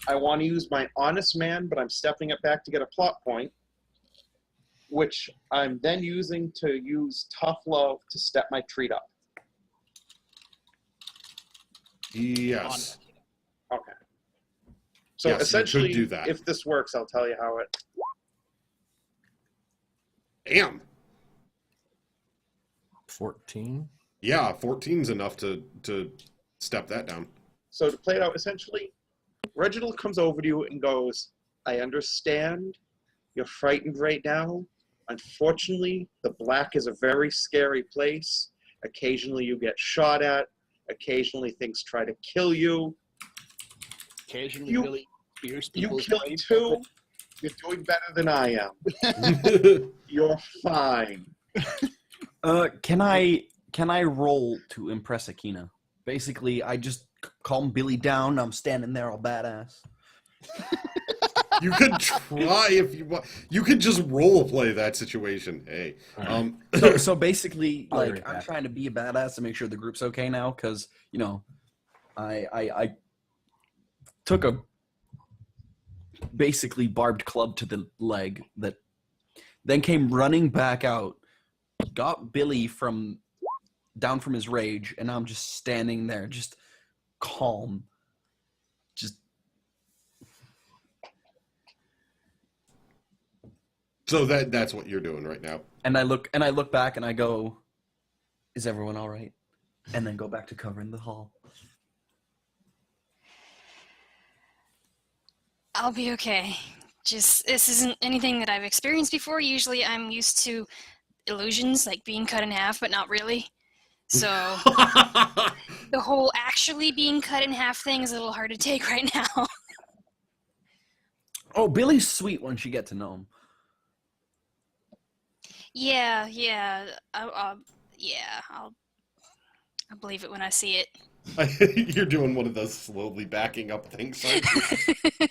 [SPEAKER 5] I want to use my honest man, but I'm stepping it back to get a plot point, which I'm then using to use tough love to step my treat up.
[SPEAKER 1] Yes.
[SPEAKER 5] Okay. So
[SPEAKER 1] Yes, you could
[SPEAKER 5] essentially,
[SPEAKER 1] do that.
[SPEAKER 5] if this works, I'll tell you how it.
[SPEAKER 1] Damn.
[SPEAKER 6] 14.
[SPEAKER 1] Yeah, 14's enough to step that down.
[SPEAKER 5] So to play it out, essentially, Reginald comes over to you and goes, I understand you're frightened right now. Unfortunately, the black is a very scary place. Occasionally you get shot at. Occasionally things try to kill you.
[SPEAKER 3] Occasionally,
[SPEAKER 5] You-
[SPEAKER 3] Billy spears
[SPEAKER 5] You
[SPEAKER 3] people's
[SPEAKER 5] killed
[SPEAKER 3] brains.
[SPEAKER 5] two. You're doing better than I am. You're fine.
[SPEAKER 4] Can I roll to impress Akina? Basically, I just calm Billy down. I'm standing there all badass.
[SPEAKER 1] You could try if you want. You could just role play that situation. Hey,
[SPEAKER 4] So basically,
[SPEAKER 6] I'll be
[SPEAKER 4] like,
[SPEAKER 6] right
[SPEAKER 4] I'm
[SPEAKER 6] back.
[SPEAKER 4] trying to be a badass to make sure the group's okay now, because I took a basically barbed club to the leg that then came running back out, got Billy down from his rage, and I'm just standing there, just calm, just.
[SPEAKER 1] so that's what you're doing right now.
[SPEAKER 4] And I look back and I go, "Is everyone all right?" And then go back to covering the hall.
[SPEAKER 2] I'll be okay. Just this isn't anything that I've experienced before. Usually I'm used to illusions, like being cut in half, but not really. So the whole actually being cut in half thing is a little hard to take right now.
[SPEAKER 4] Oh, Billy's sweet once you get to know him.
[SPEAKER 2] Yeah. I'll believe it when I see it.
[SPEAKER 1] You're doing one of those slowly backing up things. Aren't you?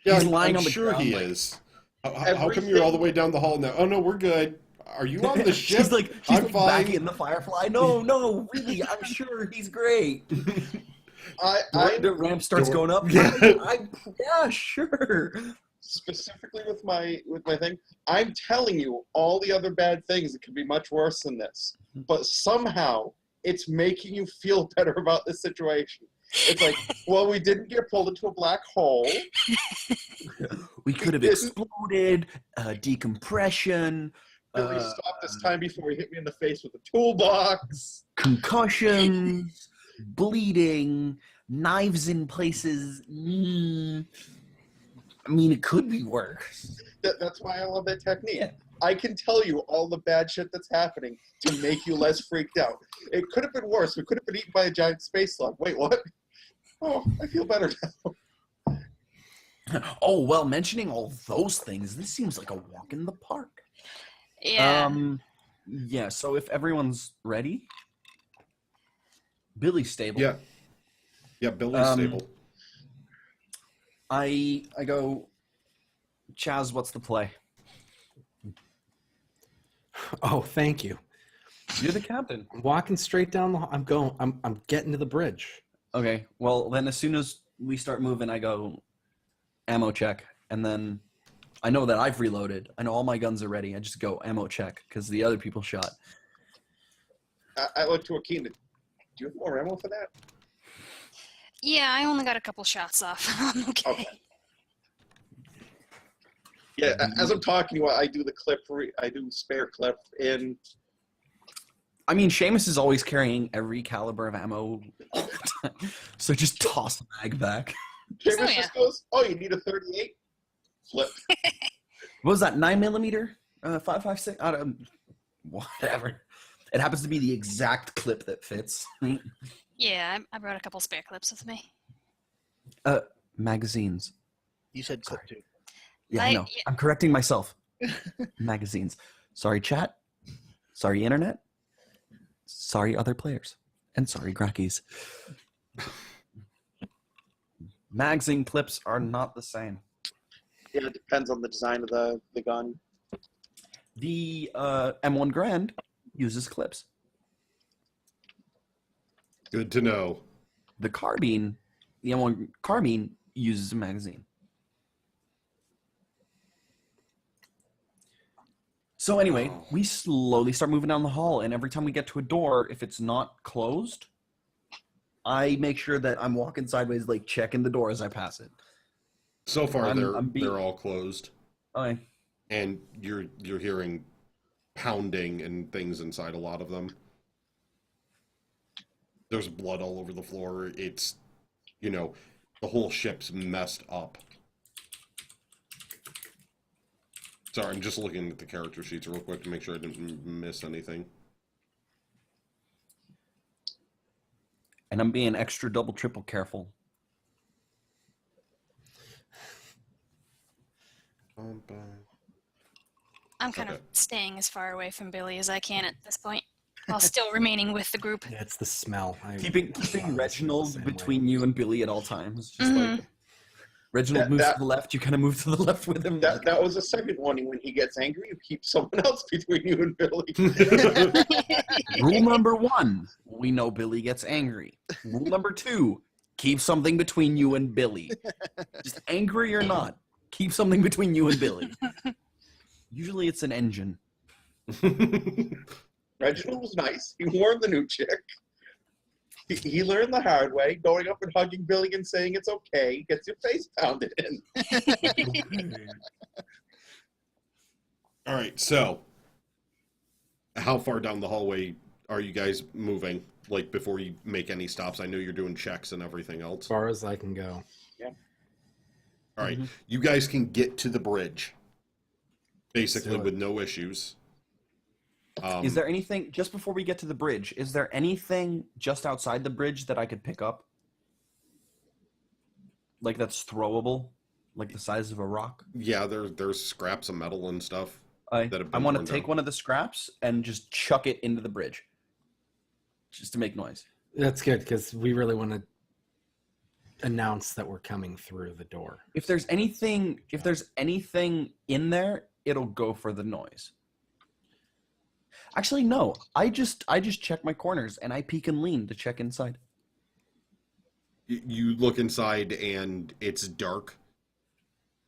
[SPEAKER 4] He's lying
[SPEAKER 1] I'm
[SPEAKER 4] on the
[SPEAKER 1] sure
[SPEAKER 4] ground,
[SPEAKER 1] he
[SPEAKER 4] like-
[SPEAKER 1] is. How come you're all the way down the hall now? Oh no, we're good. Are you on the ship?
[SPEAKER 4] She's like
[SPEAKER 1] I'm
[SPEAKER 4] back
[SPEAKER 1] fine.
[SPEAKER 4] in the Firefly. No, really, I'm sure he's great. The ramp starts going up.
[SPEAKER 1] Yeah.
[SPEAKER 4] Yeah, sure.
[SPEAKER 5] Specifically with my thing, I'm telling you all the other bad things that could be much worse than this. But somehow it's making you feel better about this situation. It's like, well, we didn't get pulled into a black hole.
[SPEAKER 4] We could have exploded, decompression,
[SPEAKER 5] Billy stopped this time before he hit me in the face with a toolbox.
[SPEAKER 4] concussions, bleeding, knives in places. I mean, it could be worse.
[SPEAKER 5] That's why I love that technique.
[SPEAKER 4] Yeah.
[SPEAKER 5] I can tell you all the bad shit that's happening to make you less freaked out. It could have been worse. We could have been eaten by a giant space slug. Wait, what? Oh, I feel better now.
[SPEAKER 4] Oh, well, mentioning all those things, this seems like a walk in the park.
[SPEAKER 2] Yeah.
[SPEAKER 4] Yeah, so if everyone's ready, Billy's stable.
[SPEAKER 1] Yeah. Yeah, Billy's stable.
[SPEAKER 4] I go, Chaz, what's the play?
[SPEAKER 6] Oh, thank you.
[SPEAKER 4] You're the captain.
[SPEAKER 6] I'm walking straight down the hall. I'm getting to the bridge.
[SPEAKER 4] Okay, well, then as soon as we start moving, I go, ammo check. And then I know that I've reloaded. I know all my guns are ready. I just go, ammo check, because the other people shot.
[SPEAKER 5] I look to Akeem. Do you have more ammo for that?
[SPEAKER 2] Yeah, I only got a couple shots off. I'm okay.
[SPEAKER 5] Okay. Yeah, as I'm talking to you, I do the clip. I do spare clip in.
[SPEAKER 4] I mean, Seamus is always carrying every caliber of ammo all the time. So just toss the mag back.
[SPEAKER 5] James
[SPEAKER 2] yeah.
[SPEAKER 5] just goes, "Oh, you need a 38." Flip.
[SPEAKER 4] What was that, 9mm? 5.56? I don't, whatever. It happens to be the exact clip that fits.
[SPEAKER 2] Yeah, I brought a couple spare clips with me.
[SPEAKER 4] Magazines.
[SPEAKER 3] You said clip too.
[SPEAKER 4] Yeah, I know.
[SPEAKER 2] yeah.
[SPEAKER 4] I'm correcting myself. Magazines. Sorry, chat. Sorry, internet. Sorry, other players. And sorry, Grakees. Magazine clips are not the same.
[SPEAKER 5] Yeah, it depends on the design of the gun.
[SPEAKER 4] The M1 Grand uses clips.
[SPEAKER 1] Good to know.
[SPEAKER 4] The carbine, the M1 carbine uses a magazine. So anyway, we slowly start moving down the hall, and every time we get to a door, if it's not closed, I make sure that I'm walking sideways, like checking the door as I pass it.
[SPEAKER 1] So far,
[SPEAKER 4] I'm
[SPEAKER 1] they're all closed,
[SPEAKER 4] Okay.
[SPEAKER 1] and you're hearing pounding and things inside a lot of them. There's blood all over the floor. It's, the whole ship's messed up. Sorry, I'm just looking at the character sheets real quick to make sure I didn't miss anything.
[SPEAKER 4] And I'm being extra double, triple careful.
[SPEAKER 2] I'm kind of
[SPEAKER 1] Okay.
[SPEAKER 2] staying as far away from Billy as I can at this point, while still remaining with the group.
[SPEAKER 6] Yeah, it's the smell.
[SPEAKER 4] Keeping Reginald
[SPEAKER 6] same
[SPEAKER 4] between
[SPEAKER 6] way.
[SPEAKER 4] you and Billy at all times. Just like Reginald moves to the left, you kind of move to the left with him.
[SPEAKER 5] That was the second one. When he gets angry, you keep someone else between you and Billy.
[SPEAKER 4] Rule number 1, we know Billy gets angry. Rule number 2, keep something between you and Billy. Just angry or not, keep something between you and Billy. Usually it's an engine.
[SPEAKER 5] Reginald was nice. He warned the new chick. He learned the hard way. Going up and hugging Billy and saying it's okay gets your face pounded in.
[SPEAKER 1] All right, so how far down the hallway are you guys moving? Like, before you make any stops? I know you're doing checks and everything else.
[SPEAKER 6] As far as I can go.
[SPEAKER 1] All right, you guys can get to the bridge, basically,
[SPEAKER 6] do it.
[SPEAKER 1] with no issues.
[SPEAKER 4] Is there anything, just before we get to the bridge, is there anything just outside the bridge that I could pick up? Like that's throwable? Like the size of a rock?
[SPEAKER 1] Yeah, there's scraps of metal and stuff.
[SPEAKER 4] I
[SPEAKER 1] that have been
[SPEAKER 4] want to
[SPEAKER 1] torn
[SPEAKER 4] take
[SPEAKER 1] down.
[SPEAKER 4] one of the scraps and just chuck it into the bridge. Just to make noise.
[SPEAKER 6] That's good because we really want to announce that we're coming through the door.
[SPEAKER 4] If there's anything in there, it'll go for the noise. Actually, no. I just check my corners and I peek and lean to check inside.
[SPEAKER 1] You look inside and it's dark,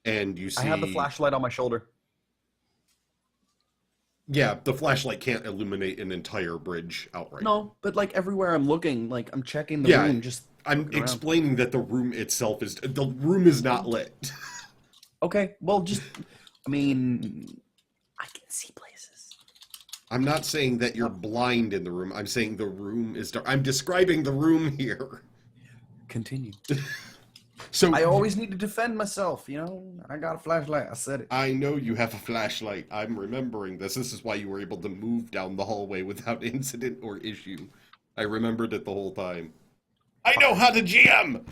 [SPEAKER 1] and you see.
[SPEAKER 4] I have the flashlight on my shoulder.
[SPEAKER 1] Yeah, the flashlight can't illuminate an entire bridge outright.
[SPEAKER 4] No, but like everywhere I'm looking, like I'm checking the room. Just
[SPEAKER 1] I'm
[SPEAKER 4] looking around.
[SPEAKER 1] explaining that the room itself is not lit.
[SPEAKER 4] Okay, well, I mean, I can see places.
[SPEAKER 1] I'm not saying that you're blind in the room. I'm saying the room is dark. I'm describing the room here.
[SPEAKER 4] Continue.
[SPEAKER 1] So
[SPEAKER 4] I always need to defend myself, I got a flashlight. I said it.
[SPEAKER 1] I know you have a flashlight. I'm remembering this. This is why you were able to move down the hallway without incident or issue. I remembered it the whole time. I know how to GM!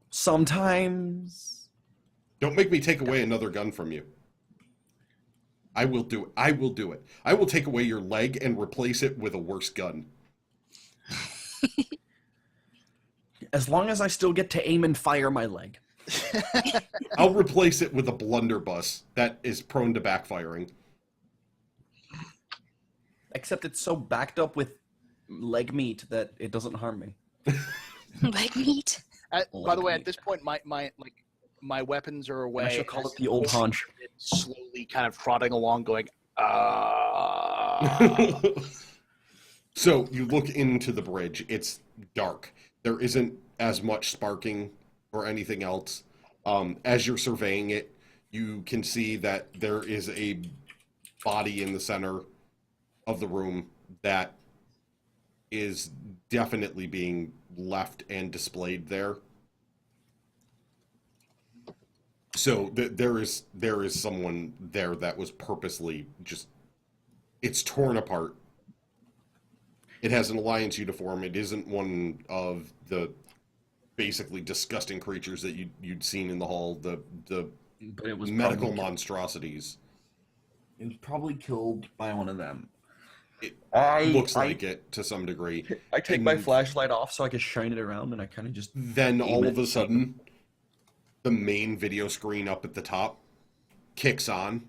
[SPEAKER 4] Sometimes.
[SPEAKER 1] Don't make me take away another gun from you. I will do it. I will do it. I will take away your leg and replace it with a worse gun.
[SPEAKER 4] As long as I still get to aim and fire my leg.
[SPEAKER 1] I'll replace it with a blunderbuss that is prone to backfiring.
[SPEAKER 4] Except it's so backed up with leg meat that it doesn't harm me.
[SPEAKER 2] Leg meat.
[SPEAKER 3] By the way, at this point, my weapons are away.
[SPEAKER 4] I shall call it the old haunch.
[SPEAKER 3] Slowly kind of trotting along, going,
[SPEAKER 1] So you look into the bridge. It's dark. There isn't as much sparking or anything else. As you're surveying it, you can see that there is a body in the center of the room that is definitely being left and displayed there. So there is someone there that was purposely just, it's torn apart. It has an Alliance uniform. It isn't one of the basically disgusting creatures that you'd seen in the hall, the
[SPEAKER 4] But it was
[SPEAKER 1] medical
[SPEAKER 4] probably,
[SPEAKER 1] monstrosities.
[SPEAKER 4] it was probably killed by one of them.
[SPEAKER 1] It
[SPEAKER 4] I
[SPEAKER 1] looks like it to some degree.
[SPEAKER 4] I take my flashlight off so I can shine it around, and I kind of just
[SPEAKER 1] Then
[SPEAKER 4] aim
[SPEAKER 1] all
[SPEAKER 4] it.
[SPEAKER 1] of a sudden, the main video screen up at the top kicks on,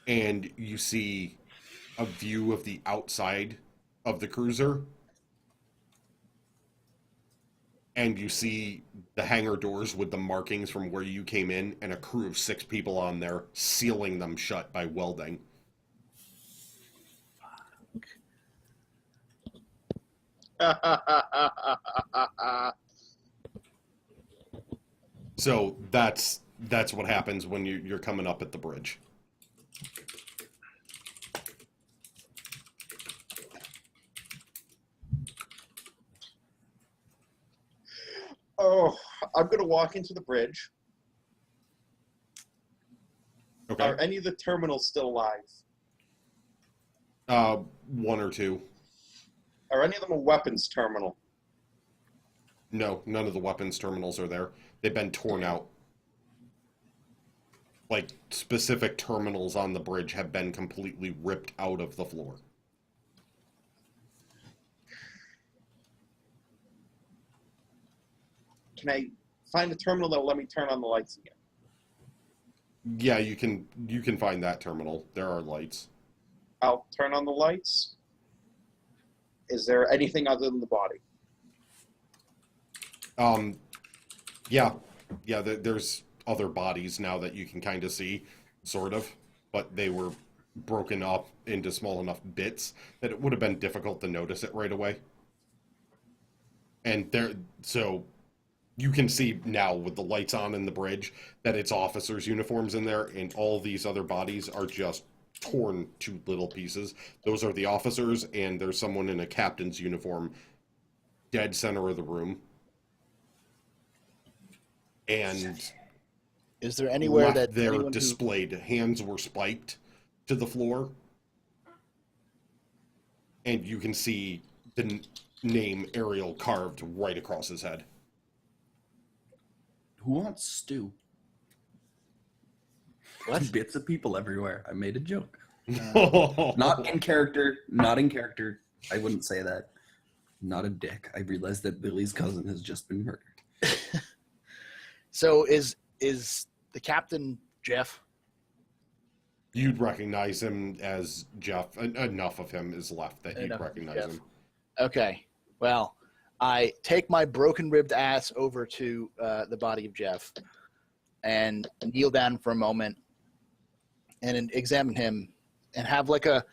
[SPEAKER 1] and you see a view of the outside of the cruiser, and you see the hangar doors with the markings from where you came in, and a crew of 6 people on there, sealing them shut by welding. So that's what happens when you're coming up at the bridge.
[SPEAKER 5] Oh, I'm going to walk into the bridge.
[SPEAKER 1] Okay.
[SPEAKER 5] Are any of the terminals still alive?
[SPEAKER 1] 1 or 2.
[SPEAKER 5] Are any of them a weapons terminal?
[SPEAKER 1] No, none of the weapons terminals are there. They've been torn out. Like, specific terminals on the bridge have been completely ripped out of the floor.
[SPEAKER 5] Can I find a terminal that'll let me turn on the lights again?
[SPEAKER 1] Yeah, you can find that terminal. There are lights.
[SPEAKER 5] I'll turn on the lights. Is there anything other than the body?
[SPEAKER 1] Yeah, there's other bodies now that you can kind of see, sort of, but they were broken up into small enough bits that it would have been difficult to notice it right away. And so you can see now with the lights on in the bridge that it's officers' uniforms in there, and all these other bodies are just torn to little pieces. Those are the officers, and there's someone in a captain's uniform dead center of the room. And
[SPEAKER 3] is there anywhere that
[SPEAKER 1] they're displayed? Hands were spiked to the floor, and you can see the name Ariel carved right across his head.
[SPEAKER 4] Who wants stew?
[SPEAKER 3] What?
[SPEAKER 4] Bits of people everywhere. I made a joke. Not in character. Not in character. I wouldn't say that. Not a dick. I realized that Billy's cousin has just been murdered.
[SPEAKER 3] So is the captain Jeff?
[SPEAKER 1] You'd recognize him as Jeff. Enough of him is left that you'd recognize him.
[SPEAKER 3] Okay. Well, I take my broken-ribbed ass over to the body of Jeff and kneel down for a moment and examine him and have like a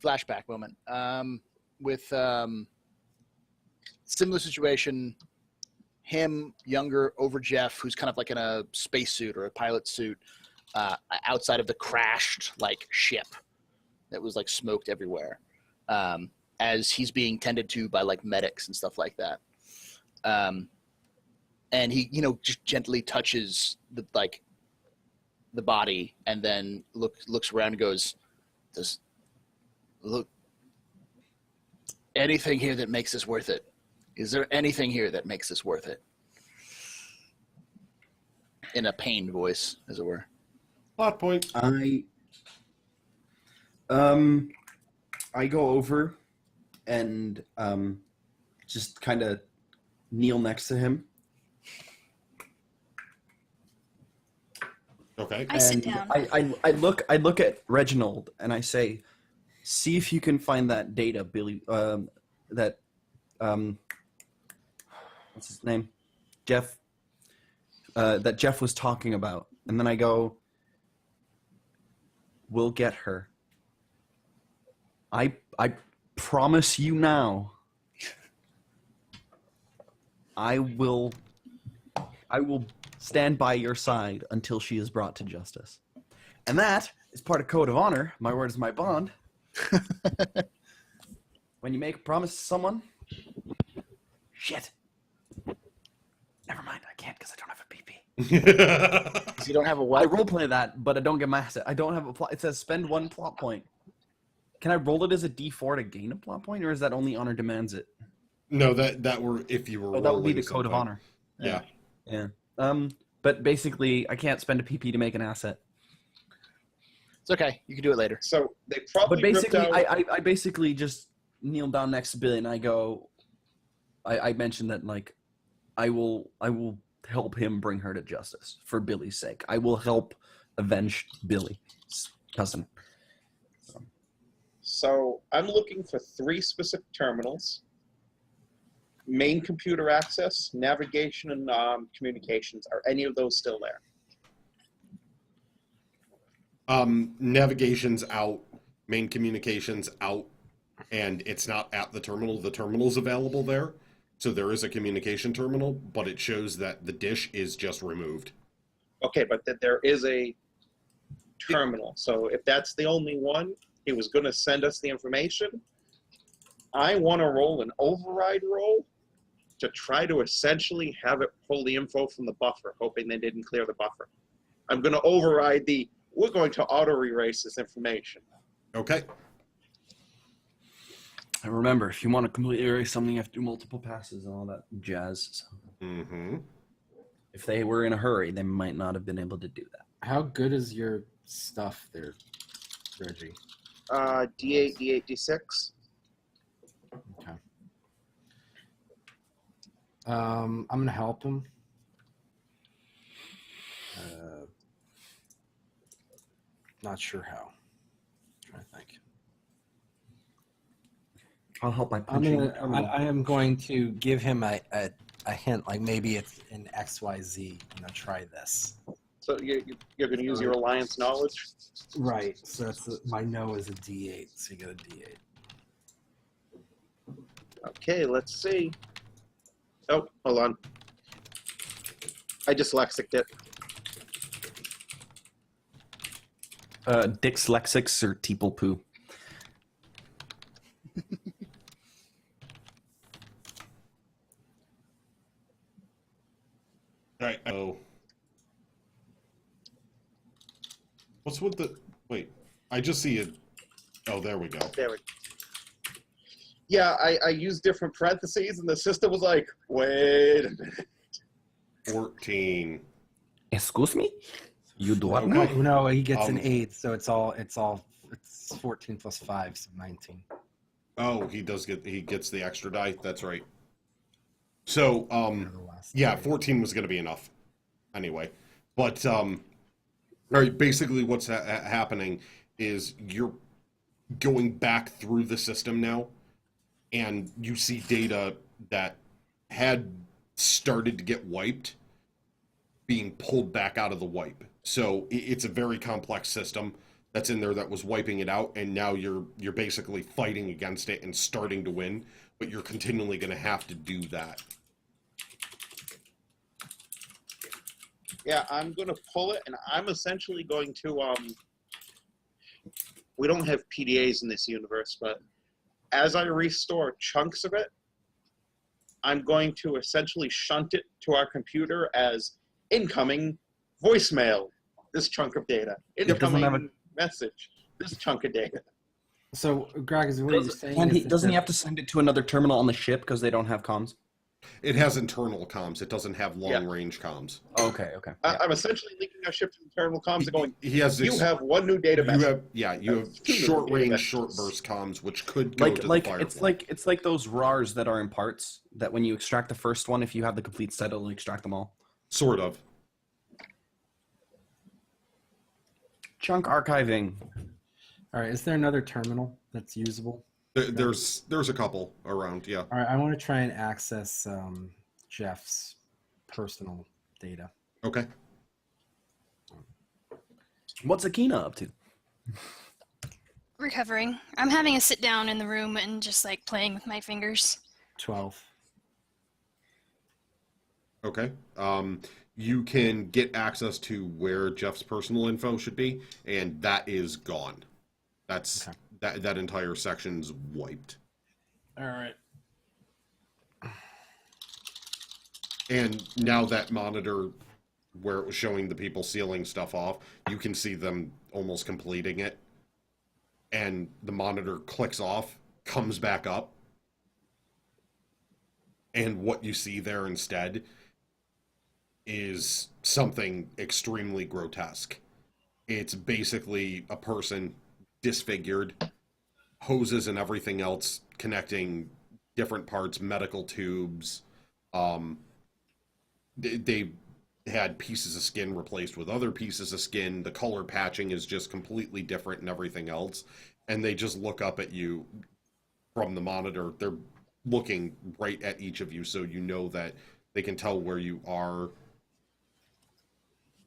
[SPEAKER 3] flashback moment with similar situation. Him, younger, over Jeff, who's kind of like in a spacesuit or a pilot suit outside of the crashed like ship that was like smoked everywhere. As he's being tended to by like medics and stuff like that. And he, just gently touches the body and then looks around and goes, look, anything here that makes this worth it? Is there anything here that makes this worth it? In a pained voice, as it were.
[SPEAKER 1] Plot point.
[SPEAKER 4] I go over and just kind of kneel next to him.
[SPEAKER 1] Okay.
[SPEAKER 2] I sit
[SPEAKER 4] And
[SPEAKER 2] down.
[SPEAKER 4] I look at Reginald and I say, "See if you can find that data, Billy. That what's his name, Jeff. That Jeff was talking about." And then I go, "We'll get her. I promise you now. I will stand by your side until she is brought to justice." And that is part of Code of Honor. My word is my bond. When you make a promise to someone, shit. Never mind, I can't because I don't have a PP.
[SPEAKER 3] Because you don't have a
[SPEAKER 4] I
[SPEAKER 3] what?
[SPEAKER 4] roleplay that, but I don't get my asset. I don't have a plot. It says spend 1 plot point. Can I roll it as a D4 to gain a plot point, or is that only honor demands it?
[SPEAKER 1] No, that were if you were.
[SPEAKER 4] Oh, that would be
[SPEAKER 1] rolling
[SPEAKER 4] the Code of
[SPEAKER 1] something.
[SPEAKER 4] Honor.
[SPEAKER 1] Yeah.
[SPEAKER 4] Yeah. But basically, I can't spend a PP to make an asset.
[SPEAKER 3] It's okay. You can do it later.
[SPEAKER 5] So they probably
[SPEAKER 4] But basically,
[SPEAKER 5] ripped out.
[SPEAKER 4] I basically just kneel down next to Billy and I go, I mentioned that like, I will help him bring her to justice for Billy's sake. I will help avenge Billy's cousin.
[SPEAKER 5] So I'm looking for 3 specific terminals: main computer access, navigation, and communications. Are any of those still there?
[SPEAKER 1] Navigation's out, main communications out, and it's not at the terminal. The terminal's available there, so there is a communication terminal, but it shows that the dish is just removed.
[SPEAKER 5] Okay, but that there is a terminal. So if that's the only one, he was going to send us the information. I want to roll an override roll to try to essentially have it pull the info from the buffer, hoping they didn't clear the buffer. I'm going to override we're going to auto-erase this information.
[SPEAKER 1] Okay.
[SPEAKER 4] And remember, if you want to completely erase something, you have to do multiple passes and all that jazz. So
[SPEAKER 1] Mm-hmm.
[SPEAKER 4] if they were in a hurry, they might not have been able to do that.
[SPEAKER 6] How good is your stuff there, Reggie?
[SPEAKER 5] D8, D8, D6.
[SPEAKER 6] Okay. I'm gonna help him. Not sure how. Trying to think.
[SPEAKER 4] I'll help by punching.
[SPEAKER 6] I am going to give him a hint, like maybe it's in XYZ. Try this.
[SPEAKER 5] So you're going to use your alliance knowledge?
[SPEAKER 6] Right. So that's my no is a D8. So you get a D8.
[SPEAKER 5] Okay, let's see. Oh, hold on. I dyslexicked it.
[SPEAKER 4] Dyslexics or teeple poo.
[SPEAKER 1] All right. Oh. What's with the? Wait, I just see it. Oh, there we go.
[SPEAKER 5] There we go. Yeah, I used different parentheses, and the system was like, wait a minute.
[SPEAKER 1] 14.
[SPEAKER 4] Excuse me? You do what
[SPEAKER 6] No,
[SPEAKER 4] now?
[SPEAKER 6] no, he gets an
[SPEAKER 1] Um,
[SPEAKER 6] 8, so it's 14 plus 5, so 19.
[SPEAKER 1] Oh, he gets the extra die. That's right. So,
[SPEAKER 6] The last
[SPEAKER 1] yeah,
[SPEAKER 6] three.
[SPEAKER 1] 14 was going to be enough. Anyway, but all right, basically what's happening is you're going back through the system now, and you see data that had started to get wiped being pulled back out of the wipe. So it's a very complex system that's in there that was wiping it out, and now you're basically fighting against it and starting to win, but you're continually going to have to do that.
[SPEAKER 5] Yeah, I'm going to pull it, and I'm essentially going to, we don't have PDAs in this universe, but as I restore chunks of it, I'm going to essentially shunt it to our computer as incoming voicemail, this chunk of data.
[SPEAKER 4] doesn't have
[SPEAKER 5] Incoming message, this chunk of data.
[SPEAKER 6] So, Greg, is what you're saying?
[SPEAKER 4] And
[SPEAKER 6] is that
[SPEAKER 4] doesn't he
[SPEAKER 6] the-
[SPEAKER 4] have to send it to another terminal on the ship because they don't have comms?
[SPEAKER 1] It has internal comms. It doesn't have long-range comms.
[SPEAKER 4] Okay.
[SPEAKER 5] I'm essentially linking our ship to internal comms and going,
[SPEAKER 1] He has
[SPEAKER 5] you
[SPEAKER 1] this,
[SPEAKER 5] have one new data
[SPEAKER 1] you
[SPEAKER 5] message.
[SPEAKER 1] have you have
[SPEAKER 5] two new
[SPEAKER 1] short
[SPEAKER 5] data
[SPEAKER 1] range,
[SPEAKER 5] messages.
[SPEAKER 1] short burst comms, which could go to the Firefly.
[SPEAKER 4] it's like those RARs that are in parts that when you extract the first one, if you have the complete set, it'll extract them all.
[SPEAKER 1] Sort of.
[SPEAKER 4] Chunk archiving.
[SPEAKER 6] All right, is there another terminal that's usable?
[SPEAKER 1] There's a couple around. Yeah.
[SPEAKER 6] All right, I want to try and access Jeff's personal data.
[SPEAKER 1] Okay.
[SPEAKER 4] What's Akina up to?
[SPEAKER 2] Recovering. I'm having a sit down in the room and just like playing with my fingers.
[SPEAKER 6] 12.
[SPEAKER 1] Okay. You can get access to where Jeff's personal info should be, and that is gone. That's
[SPEAKER 6] Okay.
[SPEAKER 1] that entire section's wiped.
[SPEAKER 6] All right.
[SPEAKER 1] And now that monitor where it was showing the people sealing stuff off, you can see them almost completing it. And the monitor clicks off, comes back up. And what you see there instead is something extremely grotesque. It's basically a person disfigured, hoses and everything else connecting different parts, medical tubes. They had pieces of skin replaced with other pieces of skin. The color patching is just completely different and everything else. And they just look up at you from the monitor. They're looking right at each of you, so you know that they can tell where you are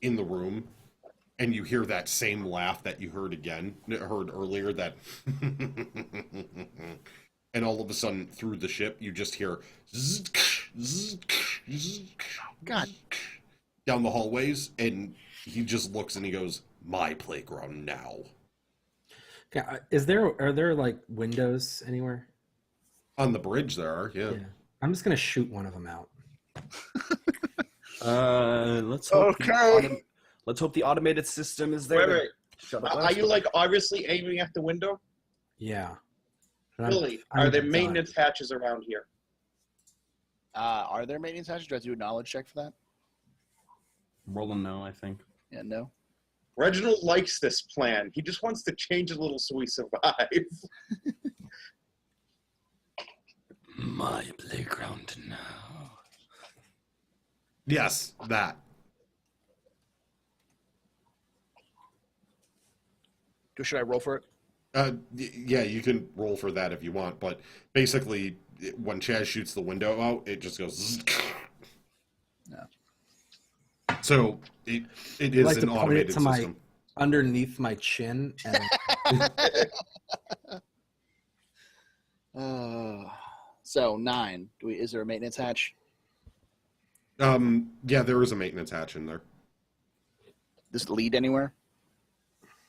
[SPEAKER 1] in the room. And you hear that same laugh that you heard earlier, that and all of a sudden through the ship you just hear
[SPEAKER 3] God.
[SPEAKER 1] down the hallways, and he just looks and he goes, "My playground now."
[SPEAKER 6] Okay, are there like windows anywhere?
[SPEAKER 1] On the bridge there are, yeah.
[SPEAKER 6] I'm just gonna shoot one of them out.
[SPEAKER 4] Let's hope.
[SPEAKER 3] Okay.
[SPEAKER 4] Let's hope the automated system is there.
[SPEAKER 5] Wait.
[SPEAKER 4] Shut up.
[SPEAKER 5] Are you like obviously aiming at the window?
[SPEAKER 6] Yeah. But I'm-
[SPEAKER 5] Billy,
[SPEAKER 6] I'm
[SPEAKER 5] are there
[SPEAKER 6] done.
[SPEAKER 5] maintenance hatches around here?
[SPEAKER 3] Are there maintenance hatches? Do I have to do a knowledge check for that?
[SPEAKER 4] Rolling no, I think.
[SPEAKER 3] Yeah, no.
[SPEAKER 5] Reginald likes this plan. He just wants to change a little so we survive.
[SPEAKER 4] My playground now.
[SPEAKER 1] Yes, that.
[SPEAKER 3] Should I roll for it?
[SPEAKER 1] Yeah, you can roll for that if you want, but basically, when Chaz shoots the window out, it just goes. Zzz.
[SPEAKER 3] No.
[SPEAKER 1] So it
[SPEAKER 6] I'd
[SPEAKER 1] is
[SPEAKER 6] like
[SPEAKER 1] an
[SPEAKER 6] to point it
[SPEAKER 1] automated
[SPEAKER 6] to my
[SPEAKER 1] system.
[SPEAKER 6] underneath my chin. And
[SPEAKER 3] So 9. Is there a maintenance hatch?
[SPEAKER 1] Yeah, there is a maintenance hatch in there.
[SPEAKER 3] Does it lead anywhere?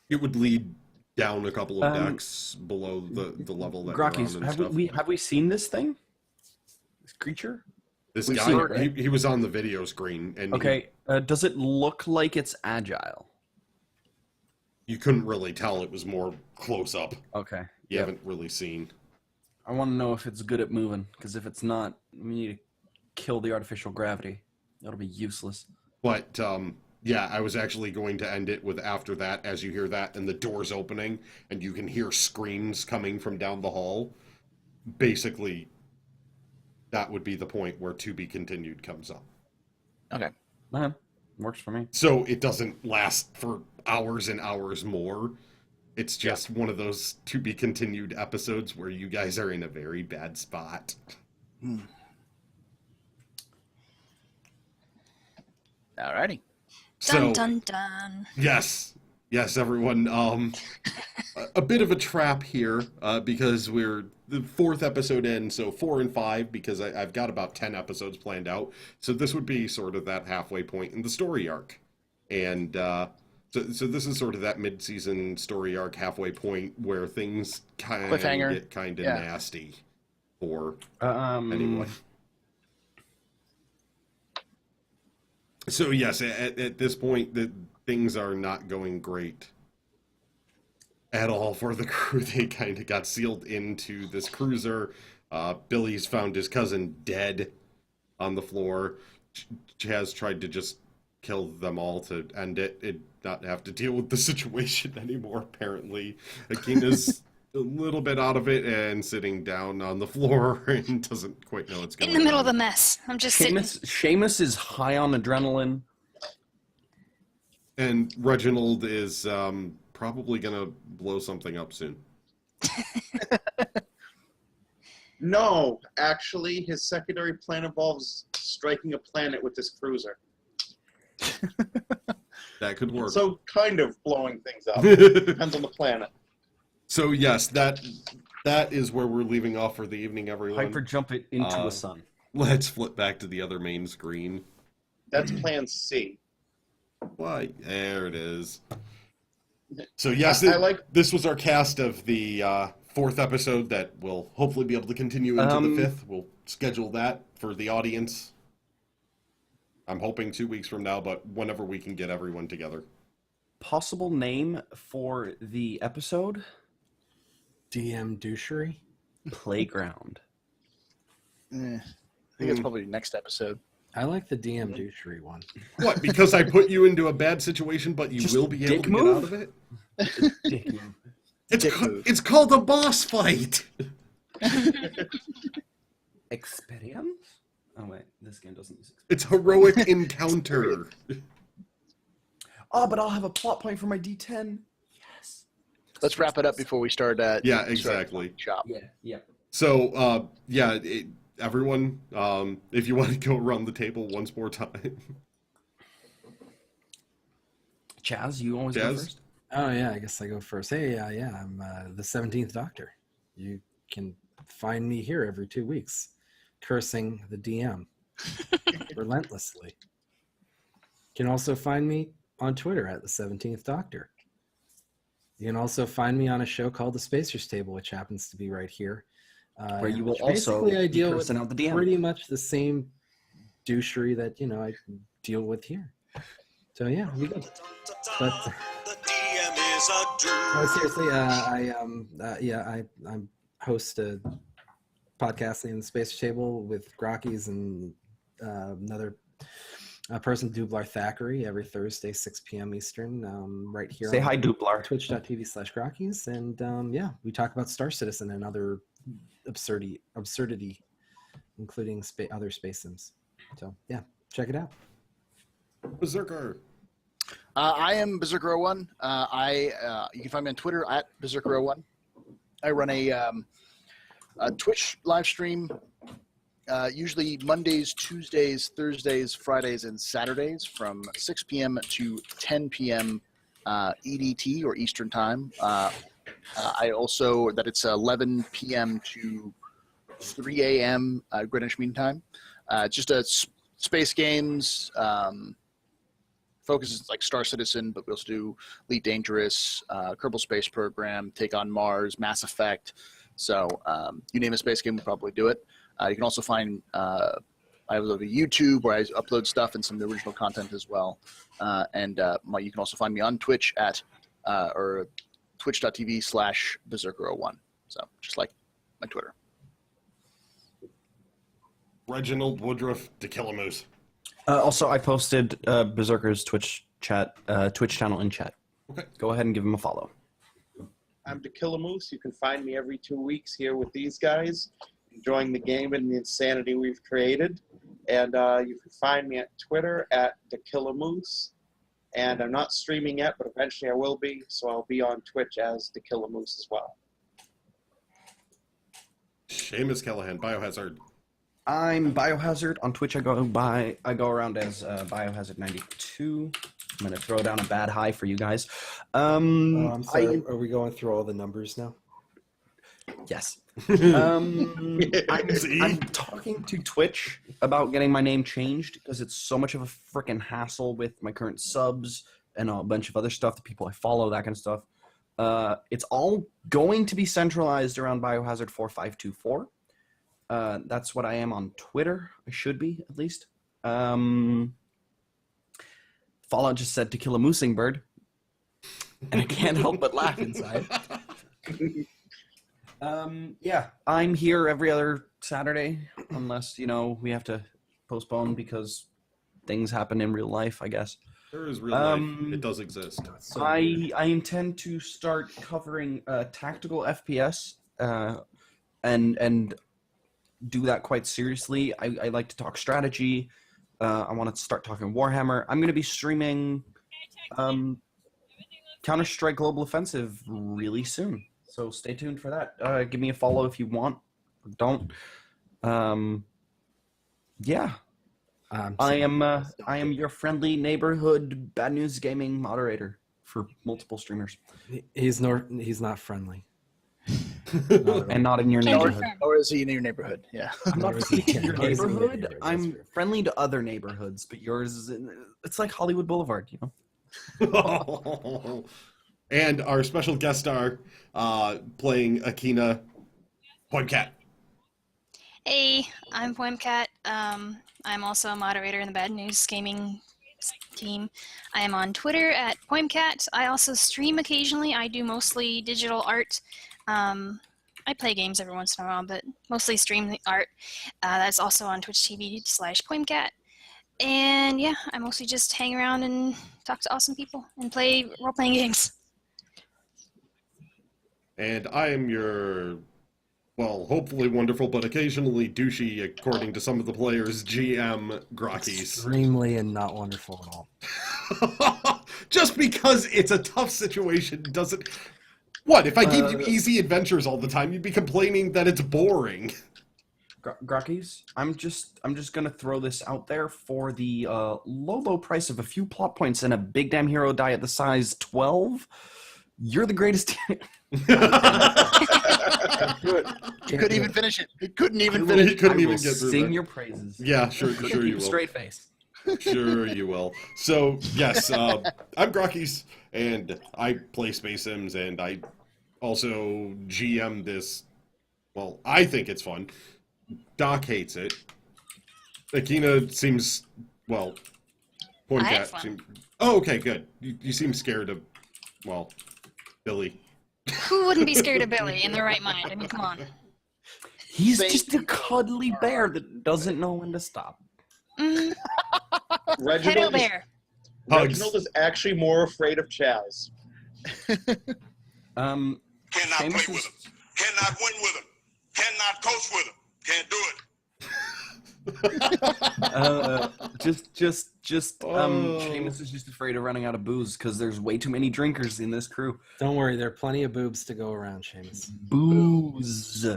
[SPEAKER 1] It would lead down a couple of decks below the level that
[SPEAKER 4] Grakees,
[SPEAKER 1] you're on and stuff.
[SPEAKER 4] have we seen this thing? This creature?
[SPEAKER 1] This
[SPEAKER 3] We've
[SPEAKER 1] guy,
[SPEAKER 3] seen it, right?
[SPEAKER 1] he was on the video screen, and
[SPEAKER 4] Okay. Does it look like it's agile?
[SPEAKER 1] you couldn't really tell. It was more close up.
[SPEAKER 4] Okay.
[SPEAKER 1] You haven't really seen.
[SPEAKER 4] I want to know if it's good at moving, because if it's not, we need to kill the artificial gravity. That'll be useless.
[SPEAKER 1] But yeah, I was actually going to end it with after that, as you hear that, and the doors opening, and you can hear screams coming from down the hall. Basically, that would be the point where to be continued comes up.
[SPEAKER 3] Okay.
[SPEAKER 4] Works for me.
[SPEAKER 1] So it doesn't last for hours and hours more. It's just one of those to be continued episodes where you guys are in a very bad spot.
[SPEAKER 3] Alrighty.
[SPEAKER 2] Dun
[SPEAKER 1] So,
[SPEAKER 2] dun dun.
[SPEAKER 1] yes, everyone. A bit of a trap here because we're the 4th episode in, so 4 and 5 because I've got about 10 episodes planned out. So this would be sort of that halfway point in the story arc, and so this is sort of that mid-season story arc halfway point where things kind of
[SPEAKER 3] Cliffhanger.
[SPEAKER 1] get kind of
[SPEAKER 3] Yeah.
[SPEAKER 1] nasty for
[SPEAKER 4] Um,
[SPEAKER 1] anyone. So yes, at this point, things are not going great at all for the crew. They kind of got sealed into this cruiser. Billy's found his cousin dead. on the floor. Chaz tried to just kill them all to end it and not have to deal with the situation anymore, apparently. Akina's a little bit out of it and sitting down on the floor and doesn't quite know what's going
[SPEAKER 2] In
[SPEAKER 1] on.
[SPEAKER 2] the middle of the mess. I'm just sitting.
[SPEAKER 4] Seamus is high on adrenaline.
[SPEAKER 1] And Reginald is probably going to blow something up soon.
[SPEAKER 5] No, actually, his secondary plan involves striking a planet with his cruiser.
[SPEAKER 1] That could work.
[SPEAKER 5] So, kind of blowing things up. Depends on the planet.
[SPEAKER 1] So yes, that is where we're leaving off for the evening, everyone.
[SPEAKER 4] Hyper jump it into a sun.
[SPEAKER 1] Let's flip back to the other main screen.
[SPEAKER 5] That's plan C.
[SPEAKER 1] Why? There it is. So yes, this was our cast of the 4th episode that we'll hopefully be able to continue into the 5th. We'll schedule that for the audience. I'm hoping 2 weeks from now, but whenever we can get everyone together.
[SPEAKER 4] Possible name for the episode?
[SPEAKER 6] DM douchery?
[SPEAKER 4] Playground.
[SPEAKER 3] I think it's probably next episode.
[SPEAKER 6] I like the DM douchery one.
[SPEAKER 1] What? Because I put you into a bad situation, but you
[SPEAKER 4] Just
[SPEAKER 1] will be able
[SPEAKER 4] dick
[SPEAKER 1] to
[SPEAKER 4] move?
[SPEAKER 1] get out of it?
[SPEAKER 4] Dick move.
[SPEAKER 1] It's called a boss fight.
[SPEAKER 4] Experience? Oh wait, this game doesn't use experience.
[SPEAKER 1] It's heroic encounter.
[SPEAKER 4] Oh, but I'll have a plot point for my D10. Yes.
[SPEAKER 3] Let's wrap it up before we start.
[SPEAKER 1] Yeah, exactly.
[SPEAKER 3] Shop.
[SPEAKER 4] Yeah.
[SPEAKER 1] So, everyone, if you want to go around the table once more time.
[SPEAKER 4] Chaz, you always go first?
[SPEAKER 6] Oh, yeah, I guess I go first. Hey, I'm the 17th Doctor. You can find me here every 2 weeks, cursing the DM relentlessly. You can also find me on Twitter at the 17th Doctor. You can also find me on a show called The Spacers Table, which happens to be right here.
[SPEAKER 4] Where you will
[SPEAKER 6] which
[SPEAKER 4] also
[SPEAKER 6] basically I
[SPEAKER 4] be
[SPEAKER 6] deal with
[SPEAKER 4] cursing out the DM.
[SPEAKER 6] pretty much the same douchery that, I deal with here. So, yeah, we go. But,
[SPEAKER 9] The DM is a
[SPEAKER 6] no,
[SPEAKER 9] dude.
[SPEAKER 6] seriously, I host a podcast named The Spacers Table with Grakees and another person, Dublar Thackeray, every Thursday, 6 p.m. Eastern, right here.
[SPEAKER 4] Say
[SPEAKER 6] on
[SPEAKER 4] hi, Duplar.
[SPEAKER 6] Twitch.tv/Grakees. And we talk about Star Citizen and other absurdity, including other space sims. So, yeah, check it out.
[SPEAKER 1] Berserker.
[SPEAKER 3] I am Berserker01. You can find me on Twitter at Berserker01. I run a Twitch live stream, usually Mondays, Tuesdays, Thursdays, Fridays, and Saturdays from 6 p.m. to 10 p.m. EDT or Eastern Time. I also that it's 11 p.m. to 3 a.m. Greenwich Mean Time. Just a space games. Focuses like Star Citizen, but we also do Elite Dangerous, Kerbal Space Program, Take on Mars, Mass Effect. So you name a space game, we'll probably do it. You can also find I have a YouTube where I upload stuff and some of the original content as well. You can also find me on Twitch at or twitch.tv/Berserker01. So just like my Twitter.
[SPEAKER 1] Reginald Woodruff to kill a moose.
[SPEAKER 4] Also, I posted Berserker's Twitch channel in chat.
[SPEAKER 1] Okay.
[SPEAKER 4] Go ahead and give him a follow.
[SPEAKER 5] I'm To Kill a Moose. You can find me every 2 weeks here with these guys, enjoying the game and the insanity we've created. And you can find me at Twitter at To Kill a Moose. And I'm not streaming yet, but eventually I will be. So I'll be on Twitch as To Kill a Moose as well.
[SPEAKER 1] Seamus Callahan, Biohazard.
[SPEAKER 4] I'm Biohazard on Twitch. I go around as Biohazard92. I'm gonna throw down a bad high for you guys.
[SPEAKER 6] I'm sorry. Are we going through all the numbers now?
[SPEAKER 4] Yes. I'm talking to Twitch about getting my name changed because it's so much of a freaking hassle with my current subs and a bunch of other stuff, the people I follow, that kind of stuff. It's all going to be centralized around Biohazard 4524. That's what I am on Twitter. I should be, at least. Fallout just said To Kill a Moosing Bird. And I can't help but laugh inside. Yeah, I'm here every other Saturday, unless, we have to postponed because things happen in real life, I guess.
[SPEAKER 1] There is real life. It does exist.
[SPEAKER 6] So
[SPEAKER 4] I
[SPEAKER 6] weird.
[SPEAKER 4] intend to start covering tactical FPS and do that quite seriously. I like to talk strategy. I want to start talking Warhammer. I'm going to be streaming Counter-Strike Global Offensive really soon, so stay tuned for that. Give me a follow if you want. Or don't. Yeah. I am your friendly neighborhood Bad News Gaming moderator for multiple streamers.
[SPEAKER 6] He's not friendly.
[SPEAKER 4] And not in your
[SPEAKER 2] Can
[SPEAKER 4] neighborhood.
[SPEAKER 2] confirm.
[SPEAKER 3] Or is he in your neighborhood? Yeah.
[SPEAKER 4] I'm not
[SPEAKER 6] Or is
[SPEAKER 4] friendly
[SPEAKER 6] he-
[SPEAKER 4] to your
[SPEAKER 6] or is he in your
[SPEAKER 4] neighborhood.
[SPEAKER 6] neighborhood?
[SPEAKER 4] I'm
[SPEAKER 6] That's fair.
[SPEAKER 4] friendly to other neighborhoods, but yours is it's like Hollywood Boulevard, you know.
[SPEAKER 1] And our special guest star playing Akina, Poimcat.
[SPEAKER 2] Hey, I'm Poimcat. I'm also a moderator in the Bad News Gaming team. I am on Twitter at Poimcat. I also stream occasionally. I do mostly digital art. I play games every once in a while, but mostly stream the art. That's also on Twitch TV/Poimcat. And yeah, I mostly just hang around and talk to awesome people and play role-playing games.
[SPEAKER 1] And I am your, well, hopefully wonderful, but occasionally douchey, according to some of the players, GM Grakees.
[SPEAKER 6] Extremely and not wonderful at all.
[SPEAKER 1] Just because it's a tough situation doesn't... What, if I gave you easy adventures all the time, you'd be complaining that it's boring.
[SPEAKER 4] Grakees, I'm just gonna throw this out there for the low price of a few plot points and a big damn hero die at the size 12. You're the greatest.
[SPEAKER 3] He couldn't even finish it. He couldn't even
[SPEAKER 1] He
[SPEAKER 3] finish it.
[SPEAKER 1] couldn't
[SPEAKER 4] I
[SPEAKER 1] even
[SPEAKER 4] will
[SPEAKER 1] get through
[SPEAKER 4] sing
[SPEAKER 1] that.
[SPEAKER 4] your praises.
[SPEAKER 1] Yeah, sure
[SPEAKER 4] Keep
[SPEAKER 1] you
[SPEAKER 4] a
[SPEAKER 1] will.
[SPEAKER 4] straight face.
[SPEAKER 1] Sure you will. So, yes, I'm Grakees, and I play Space Sims, and I also GM this. Well, I think it's fun. Doc hates it. Akina seems, well,
[SPEAKER 2] I have
[SPEAKER 1] Poimcat
[SPEAKER 2] fun.
[SPEAKER 1] seems... Oh, okay, good. You seem scared of, well, Billy.
[SPEAKER 2] Who wouldn't be scared of Billy in their right mind? I mean, come on.
[SPEAKER 4] He's
[SPEAKER 3] Same-
[SPEAKER 4] just a cuddly bear that doesn't know when to stop.
[SPEAKER 2] Mm, Pedo
[SPEAKER 5] Reginald is,
[SPEAKER 2] Bear.
[SPEAKER 1] Hugs.
[SPEAKER 5] Reginald is actually more afraid of Chaz.
[SPEAKER 9] Cannot
[SPEAKER 4] Seamus
[SPEAKER 9] play with
[SPEAKER 4] is-
[SPEAKER 9] him. Cannot win with him. Cannot coach with him. Can't do it.
[SPEAKER 4] Seamus is just afraid of running out of booze because there's way too many drinkers in this crew.
[SPEAKER 6] Don't worry, there are plenty of boobs to go around, Seamus.
[SPEAKER 4] Booze.
[SPEAKER 6] Oh,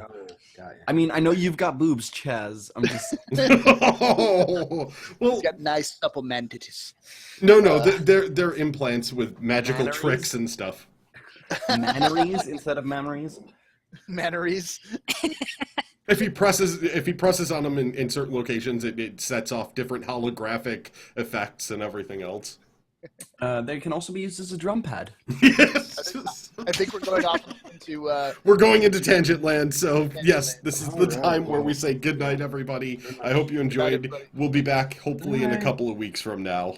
[SPEAKER 6] got ya.
[SPEAKER 4] I mean, I know you've got boobs, Chaz. I'm just
[SPEAKER 1] Well,
[SPEAKER 3] He's got nice supple mantities.
[SPEAKER 1] no, they're implants with magical
[SPEAKER 4] Batteries?
[SPEAKER 1] tricks and stuff.
[SPEAKER 4] manneries instead of memories.
[SPEAKER 3] Manneries.
[SPEAKER 1] If he presses on them in certain locations, it sets off different holographic effects and everything else.
[SPEAKER 4] They can also be used as a drum pad.
[SPEAKER 1] Yes.
[SPEAKER 3] I think we're going off into
[SPEAKER 1] We're going into tangent land, so yes, this is the
[SPEAKER 6] Alright,
[SPEAKER 1] time where
[SPEAKER 6] well.
[SPEAKER 1] we say good night, everybody. I hope you enjoyed.
[SPEAKER 3] everybody.
[SPEAKER 1] We'll be back hopefully in a
[SPEAKER 6] Good night.
[SPEAKER 1] couple of weeks from now.